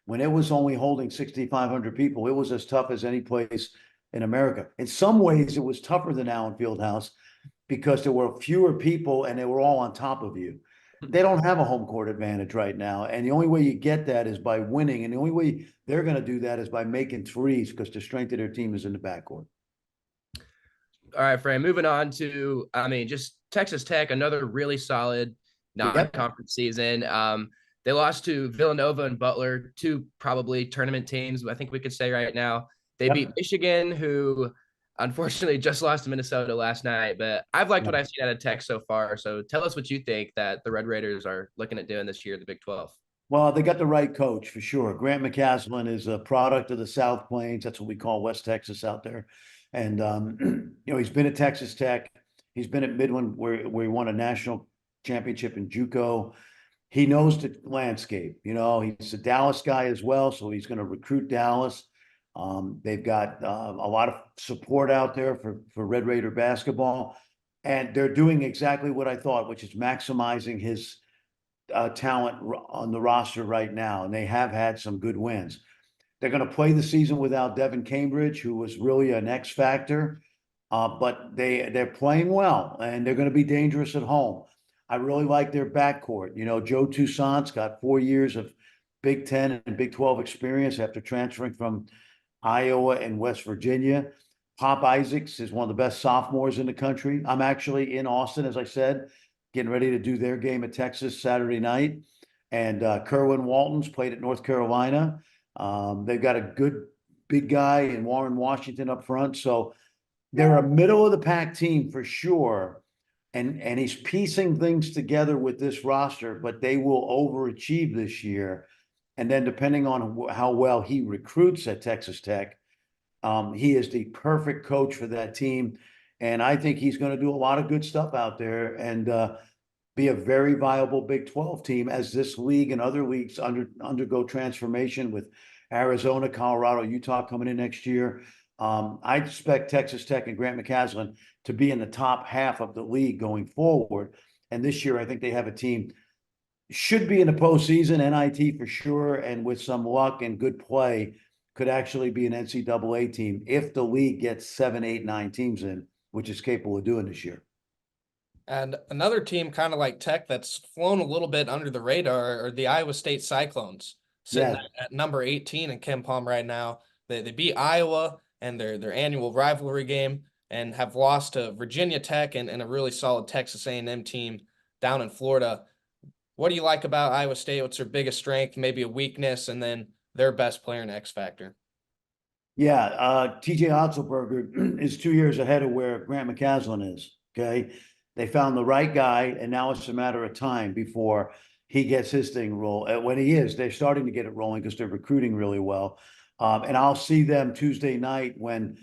Speaker 5: When it was only holding 6,500 people, it was as tough as any place in America. In some ways, it was tougher than Allen Fieldhouse because there were fewer people and they were all on top of you. They don't have a home court advantage right now. And the only way you get that is by winning. And the only way they're going to do that is by making threes, because the strength of their team is in the backcourt.
Speaker 3: All right, Fran, moving on to, just Texas Tech, another really solid non-conference season. They lost to Villanova and Butler, two probably tournament teams, I think we could say right now. They beat Michigan, who unfortunately just lost to Minnesota last night, but I've liked what I've seen out of Tech so far. So tell us what you think that the Red Raiders are looking at doing this year in the Big 12.
Speaker 5: Well, they got the right coach for sure. Grant McCaslin is a product of the South Plains. That's what we call West Texas out there. And, he's been at Texas Tech. He's been at Midland where he won a national championship in JUCO. He knows the landscape. He's a Dallas guy as well, so he's going to recruit Dallas. They've got a lot of support out there for Red Raider basketball, and they're doing exactly what I thought, which is maximizing his talent on the roster right now, and they have had some good wins. They're going to play the season without Devin Cambridge, who was really an X factor, but they're playing well, and they're going to be dangerous at home. I really like their backcourt. Joe Toussaint's got 4 years of Big 10 and Big 12 experience after transferring from Iowa and West Virginia. Pop Isaacs is one of the best sophomores in the country. I'm actually in Austin, as I said, getting ready to do their game at Texas Saturday night. And Kerwin Walton's played at North Carolina. They've got a good big guy in Warren Washington up front. So they're a middle of the pack team for sure. And he's piecing things together with this roster, but they will overachieve this year. And then depending on how well he recruits at Texas Tech, he is the perfect coach for that team. And I think he's going to do a lot of good stuff out there and be a very viable Big 12 team as this league and other leagues undergo transformation with Arizona, Colorado, Utah coming in next year. I expect Texas Tech and Grant McCasland to be in the top half of the league going forward. And this year, I think they have a team should be in the postseason, NIT for sure, and with some luck and good play, could actually be an NCAA team if the league gets 7, 8, 9 teams in, which is capable of doing this year.
Speaker 1: And another team kind of like Tech that's flown a little bit under the radar are the Iowa State Cyclones, sitting
Speaker 5: Yes.
Speaker 1: at number 18 in KenPom right now. They beat Iowa and their annual rivalry game and have lost to Virginia Tech and a really solid Texas A&M team down in Florida. What do you like about Iowa State? What's their biggest strength, maybe a weakness, and then their best player and X factor?
Speaker 5: Yeah, TJ Otzelberger is 2 years ahead of where Grant McCasland is. Okay. They found the right guy, and now it's a matter of time before he gets his thing roll. When he is, they're starting to get it rolling because they're recruiting really well. And I'll see them Tuesday night when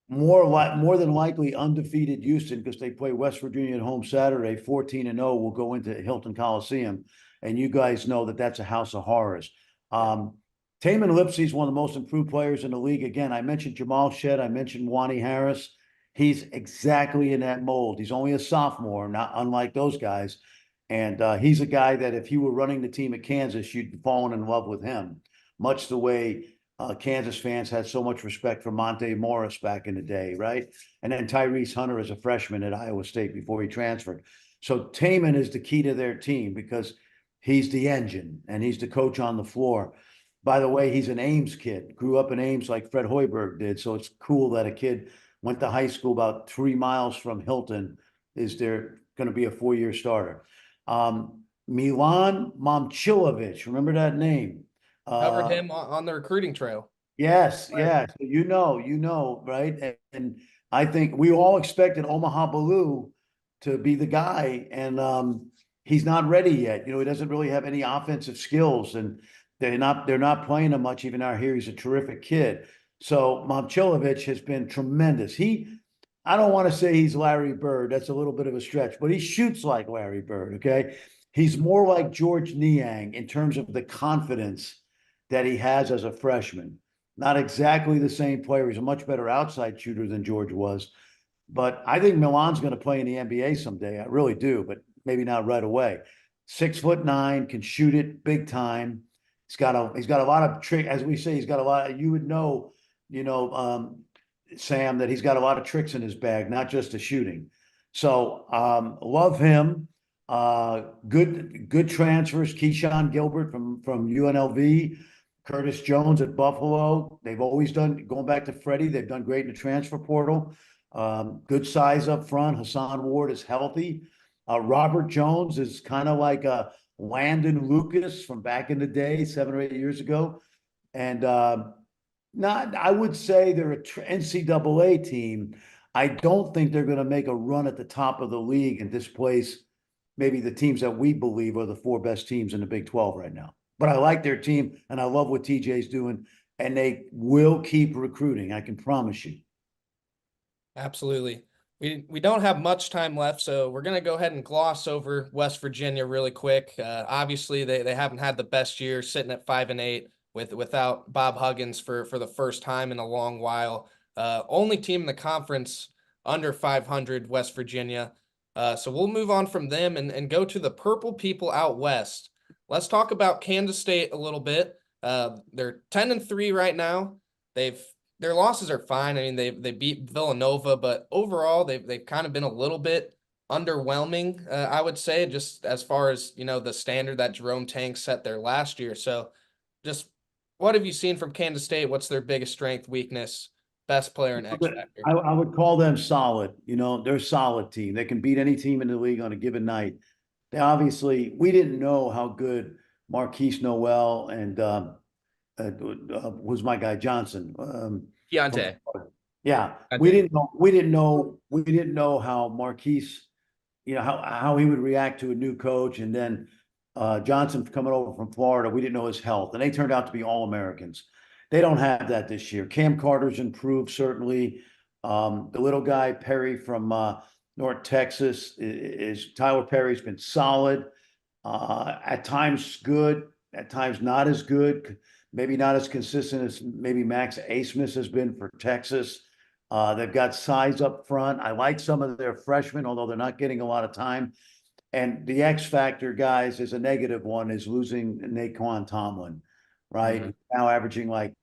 Speaker 5: more than likely undefeated Houston, because they play West Virginia at home Saturday, 14-0, will go into Hilton Coliseum. And you guys know that that's a house of horrors. Taman Lipsey is one of the most improved players in the league. Again, I mentioned Jamal Shed. I mentioned Wani Harris. He's exactly in that mold. He's only a sophomore, not unlike those guys. And he's a guy that if he were running the team at Kansas, you'd fallen in love with him, much the way Kansas fans had so much respect for Monte Morris back in the day, right? And then Tyrese Hunter as a freshman at Iowa State before he transferred. So Taman is the key to their team because he's the engine and he's the coach on the floor. By the way, he's an Ames kid, grew up in Ames like Fred Hoiberg did. So it's cool that a kid went to high school about 3 miles from Hilton is there going to be a 4-year starter. Milan Momcilovic, remember that name?
Speaker 1: Covered him on the recruiting trail.
Speaker 5: Yes, yes. You know, right? And I think we all expected Omaha Baloo to be the guy, and he's not ready yet. He doesn't really have any offensive skills, and they're not playing him much. Even out here, he's a terrific kid. So Momcilovic has been tremendous. I don't want to say he's Larry Bird. That's a little bit of a stretch, but he shoots like Larry Bird. Okay, he's more like George Niang in terms of the confidence that he has as a freshman. Not exactly the same player. He's a much better outside shooter than George was. But I think Milan's going to play in the NBA someday. I really do, but maybe not right away. 6'9", can shoot it big time. He's got a lot of trick, as we say. He's got a lot. You would know, Sam, that he's got a lot of tricks in his bag, not just the shooting. So love him. Good transfers. Keyshawn Gilbert from UNLV. Curtis Jones at Buffalo. They've always done, going back to Freddie, they've done great in the transfer portal. Good size up front. Hassan Ward is healthy. Robert Jones is kind of like a Landon Lucas from back in the day, 7 or 8 years ago. And I would say they're a NCAA team. I don't think they're going to make a run at the top of the league and displace maybe the teams that we believe are the 4 best teams in the Big 12 right now. But I like their team, and I love what TJ's doing, and they will keep recruiting. I can promise you.
Speaker 1: Absolutely. We don't have much time left, so we're going to go ahead and gloss over West Virginia really quick. Obviously, they haven't had the best year, sitting at 5-8 without Bob Huggins for the first time in a long while. Only team in the conference under 500, West Virginia. So we'll move on from them and go to the Purple People out west. Let's talk about Kansas State a little bit. They're 10-3 right now. Their losses are fine. I mean, they beat Villanova, but overall they've kind of been a little bit underwhelming, I would say, just as far as, the standard that Jerome Tang set there last year. So just what have you seen from Kansas State? What's their biggest strength, weakness, best player, and X factor?
Speaker 5: I would call them solid. They're a solid team. They can beat any team in the league on a given night. We didn't know how good Marquise Noel and was my guy Johnson.
Speaker 3: Keontae.
Speaker 5: Yeah,
Speaker 3: Keontae.
Speaker 5: we didn't know how Marquise, how he would react to a new coach, and then Johnson coming over from Florida. We didn't know his health, and they turned out to be All-Americans. They don't have that this year. Cam Carter's improved certainly. The little guy Perry from North Texas is Tyler Perry's been solid. At times good, at times not as good. maybe not as consistent as maybe Max Asmus has been for Texas. They've got size up front. I like some of their freshmen, although they're not getting a lot of time. And the X factor, guys, is a negative one, is losing Naquan Tomlin, right?
Speaker 3: Mhm.
Speaker 5: Now averaging like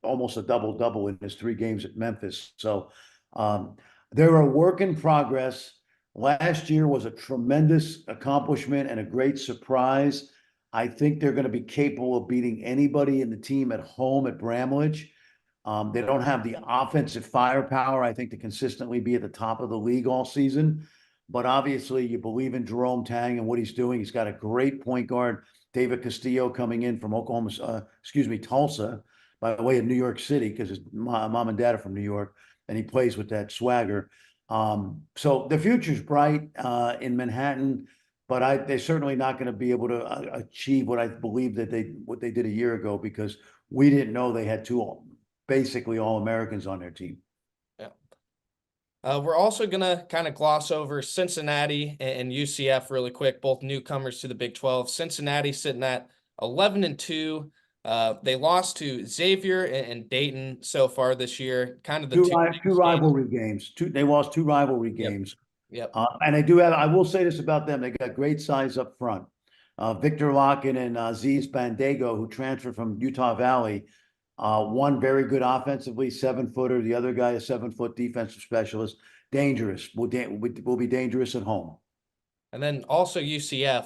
Speaker 5: almost a double in his 3 games at Memphis. So they're a work in progress. Last year was a tremendous accomplishment and a great surprise. I think they're going to be capable of beating anybody in the team at home at Bramlage. They don't have the offensive firepower, I think, to consistently be at the top of the league all season. But obviously, you believe in Jerome Tang and what he's doing. He's got a great point guard, David Castillo, coming in from Tulsa, by way of New York City, because his mom and dad are from New York, and he plays with that swagger. So the future's bright in Manhattan, but they're certainly not going to be able to achieve what I believe that what they did a year ago, because we didn't know they had 2 basically All-Americans on their team.
Speaker 1: We're also going to kind of gloss over Cincinnati and UCF really quick, both newcomers to the Big 12. Cincinnati sitting at 11-2. They lost to Xavier and Dayton so far this year. Kind of the
Speaker 5: two rivalry games. They lost 2 rivalry games.
Speaker 1: Yep.
Speaker 5: And they do have, I will say this about them, they got great size up front. Victor Locken and Aziz Bandego, who transferred from Utah Valley, one very good offensively, 7-footer. The other guy, a 7-foot defensive specialist. Dangerous. Will be dangerous at home.
Speaker 1: And then also UCF,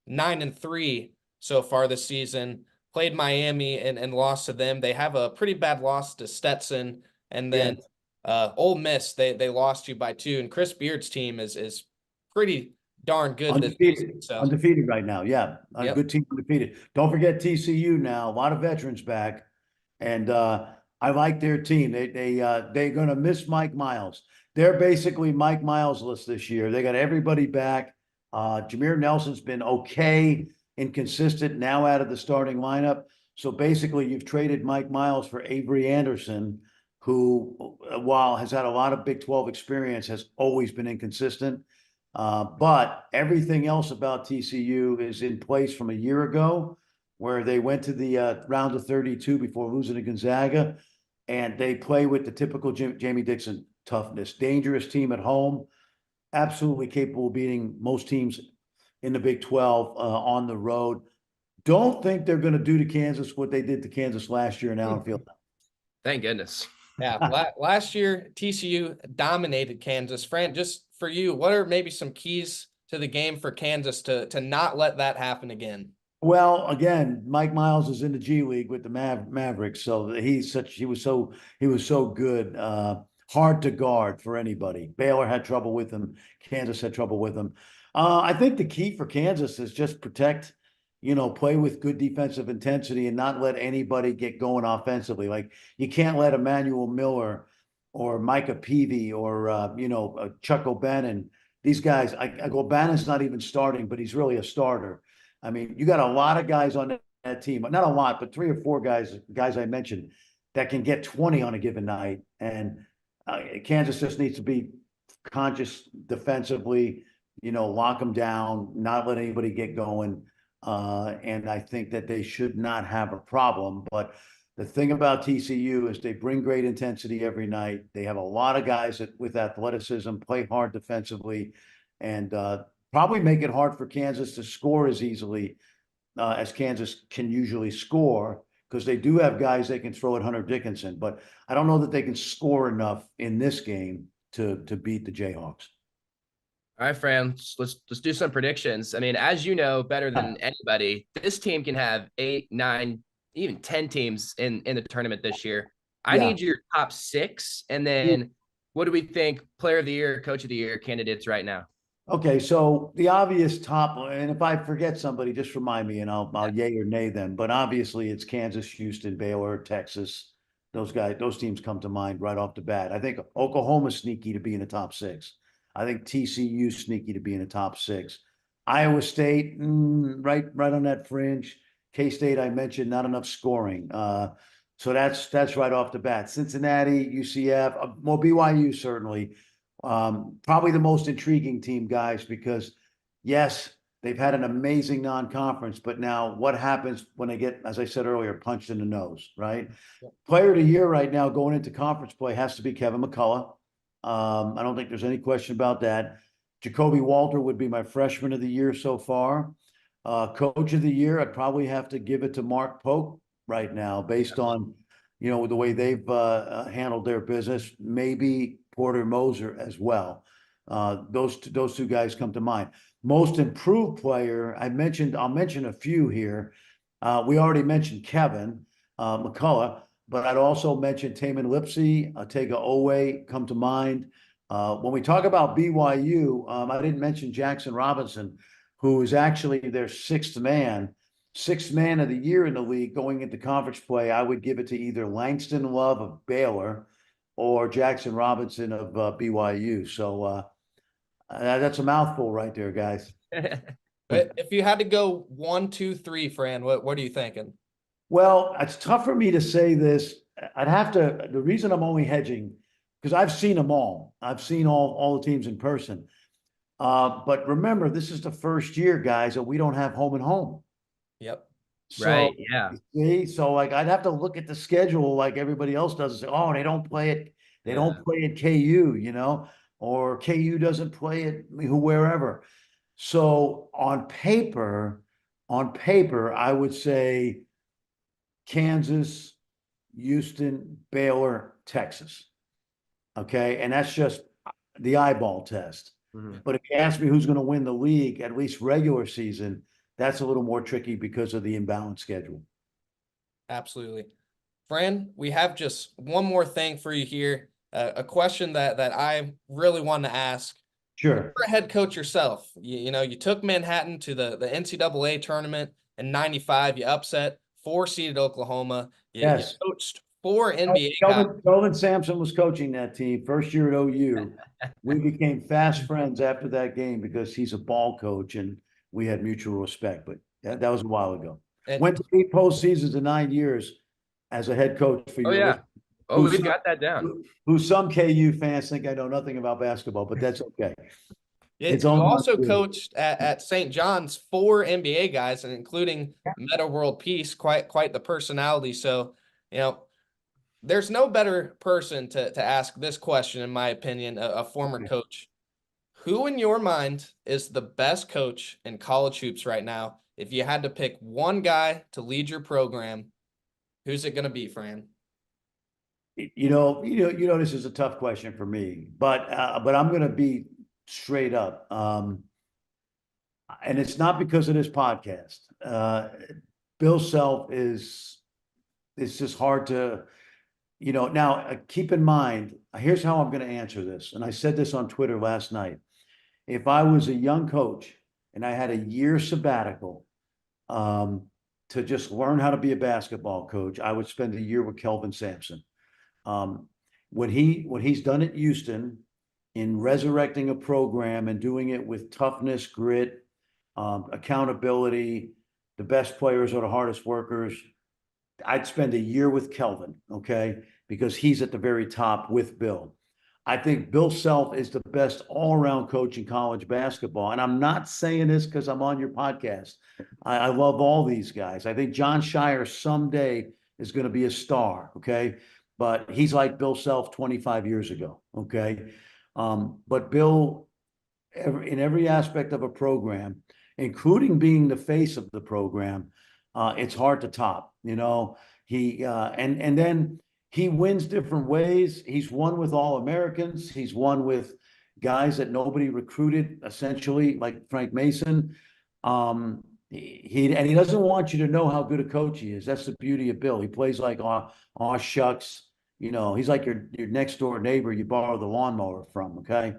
Speaker 1: 9-3 so far this season. Played Miami and lost to them. They have a pretty bad loss to Stetson. And then Ole Miss, they lost you by 2. And Chris Beard's team is pretty darn good
Speaker 5: Undefeated,
Speaker 1: this season. So.
Speaker 5: Undefeated right now. Yeah. A good team, undefeated. Don't forget TCU now. A lot of veterans back. And I like their team. They're going to miss Mike Miles. They're basically Mike Miles-less this year. They got everybody back. Jameer Nelson's been okay, inconsistent, now out of the starting lineup. So basically, you've traded Mike Miles for Avery Anderson, who, while has had a lot of Big 12 experience, has always been inconsistent. But everything else about TCU is in place from a year ago, where they went to the round of 32 before losing to Gonzaga, and they play with the typical Jamie Dixon toughness. Dangerous team at home, absolutely capable of beating most teams in the Big 12 on the road. Don't think they're going to do to Kansas what they did to Kansas last year in Allen Field.
Speaker 3: Thank goodness.
Speaker 1: Yeah, last year TCU dominated Kansas. Fran, just for you, what are maybe some keys to the game for Kansas to not let that happen again?
Speaker 5: Well, again, Mike Miles is in the G League with the Mavericks, so he was so good. Hard to guard for anybody. Baylor had trouble with him. Kansas had trouble with him. I think the key for Kansas is just protect, play with good defensive intensity and not let anybody get going offensively. Like, you can't let Emmanuel Miller or Micah Peavy or, Chuck O'Bannon, these guys, O'Bannon's not even starting, but he's really a starter. I mean, you got a lot of guys on that team, not a lot, but 3 or 4 guys I mentioned that can get 20 on a given night. And Kansas just needs to be conscious defensively, lock them down, not let anybody get going. And I think that they should not have a problem. But the thing about TCU is they bring great intensity every night. They have a lot of guys with athleticism, play hard defensively, and probably make it hard for Kansas to score as easily as Kansas can usually score, because they do have guys they can throw at Hunter Dickinson. But I don't know that they can score enough in this game to beat the Jayhawks.
Speaker 3: All right, Fran, let's do some predictions. I mean, as you know better than anybody, this team can have 8, 9, even 10 teams in the tournament this year. I need your top 6, and then what do we think player of the year, coach of the year candidates right now?
Speaker 5: Okay, so the obvious top, and if I forget somebody, just remind me and I'll yay or nay them. But obviously it's Kansas, Houston, Baylor, Texas. Those teams come to mind right off the bat. I think Oklahoma's sneaky to be in the top 6. I think TCU sneaky to be in the top 6. Iowa State, right on that fringe. K-State, I mentioned, not enough scoring. So that's right off the bat. Cincinnati, UCF, well, BYU certainly. Probably the most intriguing team, guys, because yes, They've had an amazing non-conference, but now what happens when they get, as I said earlier, punched in the nose, right?
Speaker 1: Yep.
Speaker 5: Player of the year right now going into conference play has to be Kevin McCullough. I don't think there's any question about that. Jacoby Walter would be my freshman of the year so far. Coach of the year, I'd probably have to give it to Mark Pope right now, based on, you know, the way they've handled their business. Maybe Porter Moser as well. Those two guys come to mind. Most improved player, I'll mention a few here. We already mentioned Kevin McCullough, but I'd also mention Taman Lipsey, Tega Owe come to mind. When we talk about BYU, I didn't mention Jackson Robinson, who is actually their sixth man of the year in the league going into conference play. I would give it to either Langston Love of Baylor or Jackson Robinson of BYU. So that's a mouthful right there, guys.
Speaker 1: But if you had to go 1, 2, 3, Fran, what are you thinking?
Speaker 5: Well, it's tough for me to say this. I'd have to, the reason I'm only hedging, because I've seen them all. I've seen all the teams in person. But remember, this is the first year, guys, that we don't have home and home.
Speaker 1: Yep.
Speaker 5: So,
Speaker 3: Right, yeah.
Speaker 5: See, so like I'd have to look at the schedule like everybody else does and say, oh, they don't play it. They don't play at KU, you know, or KU doesn't play it wherever. So on paper, I would say Kansas, Houston, Baylor, Texas. Okay. And that's just the eyeball test.
Speaker 3: Mhm.
Speaker 5: But if you ask me who's going to win the league, at least regular season, that's a little more tricky because of the imbalanced schedule.
Speaker 1: Absolutely. Fran, we have just one more thing for you here. A question that I really want to ask.
Speaker 5: Sure.
Speaker 1: You're a head coach yourself. You know, you took Manhattan to the NCAA tournament in '95. You upset 4-seeded Oklahoma. You coached 4 NBA guys.
Speaker 5: Kelvin Sampson was coaching that team first year at OU. We became fast friends after that game because he's a ball coach and we had mutual respect. But that was a while ago.
Speaker 1: And,
Speaker 5: Went to 8 postseasons in 9 years as a head coach for you.
Speaker 3: Oh, yeah. Oh, we've got that down.
Speaker 5: Who some KU fans think I know nothing about basketball, but that's okay.
Speaker 1: you also coached at St. John's 4 NBA guys, and including Meta World Peace, quite the personality. So, you know, there's no better person to ask this question, in my opinion, a former coach. Who in your mind is the best coach in college hoops right now? If you had to pick one guy to lead your program, who's it going to be, Fran?
Speaker 5: You know, this is a tough question for me, but I'm going to be straight up. And it's not because of this podcast. Bill Self it's just hard to, you know, now keep in mind, here's how I'm going to answer this. And I said this on Twitter last night. If I was a young coach and I had a year sabbatical, to just learn how to be a basketball coach, I would spend a year with Kelvin Sampson. What he's done at Houston in resurrecting a program and doing it with toughness, grit, accountability, the best players are the hardest workers. I'd spend a year with Kelvin, okay, because he's at the very top with Bill. I think Bill Self is the best all-around coach in college basketball. And I'm not saying this because I'm on your podcast. I love all these guys. I think John Shire someday is going to be a star, okay? But he's like Bill Self 25 years ago, okay? But Bill, in every aspect of a program, including being the face of the program, it's hard to top, you know? And then he wins different ways. He's won with All-Americans. He's won with guys that nobody recruited, essentially, like Frank Mason. He doesn't want you to know how good a coach he is. That's the beauty of Bill. He plays like, aw shucks. You know, he's like your next door neighbor you borrow the lawnmower from, okay?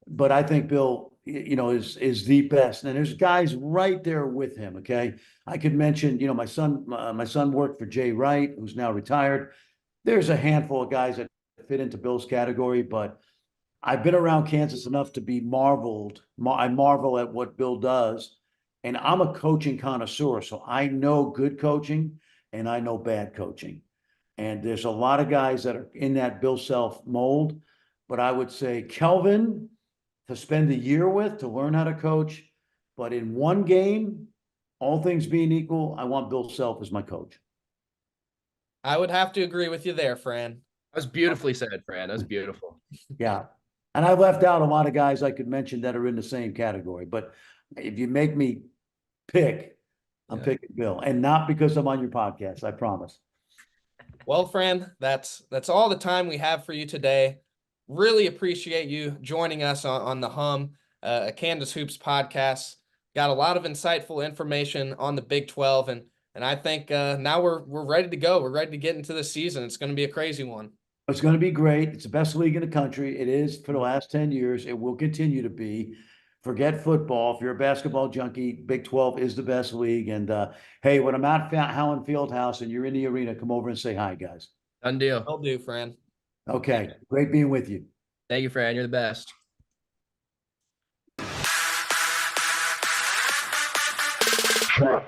Speaker 5: But I think Bill, you know, is the best. And there's guys right there with him, okay? I could mention, you know, my son worked for Jay Wright, who's now retired. There's a handful of guys that fit into Bill's category, but I've been around Kansas enough to be marveled. I marvel at what Bill does. And I'm a coaching connoisseur, so I know good coaching and I know bad coaching. And there's a lot of guys that are in that Bill Self mold, but I would say Kelvin to spend a year with, to learn how to coach, But in one game, all things being equal, I want Bill Self as my coach.
Speaker 1: I would have to agree with you there, Fran.
Speaker 3: That was beautifully said, Fran. That was beautiful.
Speaker 5: Yeah. And I left out a lot of guys I could mention that are in the same category. But if you make me pick, I'm picking Bill. And not because I'm on your podcast, I promise.
Speaker 1: Well, Fran, that's all the time we have for you today. Really appreciate you joining us on the Hum, a Kansas Hoops podcast. Got a lot of insightful information on the Big 12, and I think now we're ready to go. We're ready to get into the season. It's going to be a crazy one.
Speaker 5: It's going to be great. It's the best league in the country. It is for the last 10 years. It will continue to be. Forget football. If you're a basketball junkie, Big 12 is the best league. And hey, when I'm at Howland Fieldhouse and you're in the arena, come over and say hi, guys.
Speaker 3: Done deal.
Speaker 1: Will do, Fran.
Speaker 5: Okay. Great being with you.
Speaker 3: Thank you, Fran. You're the best.
Speaker 6: Sure.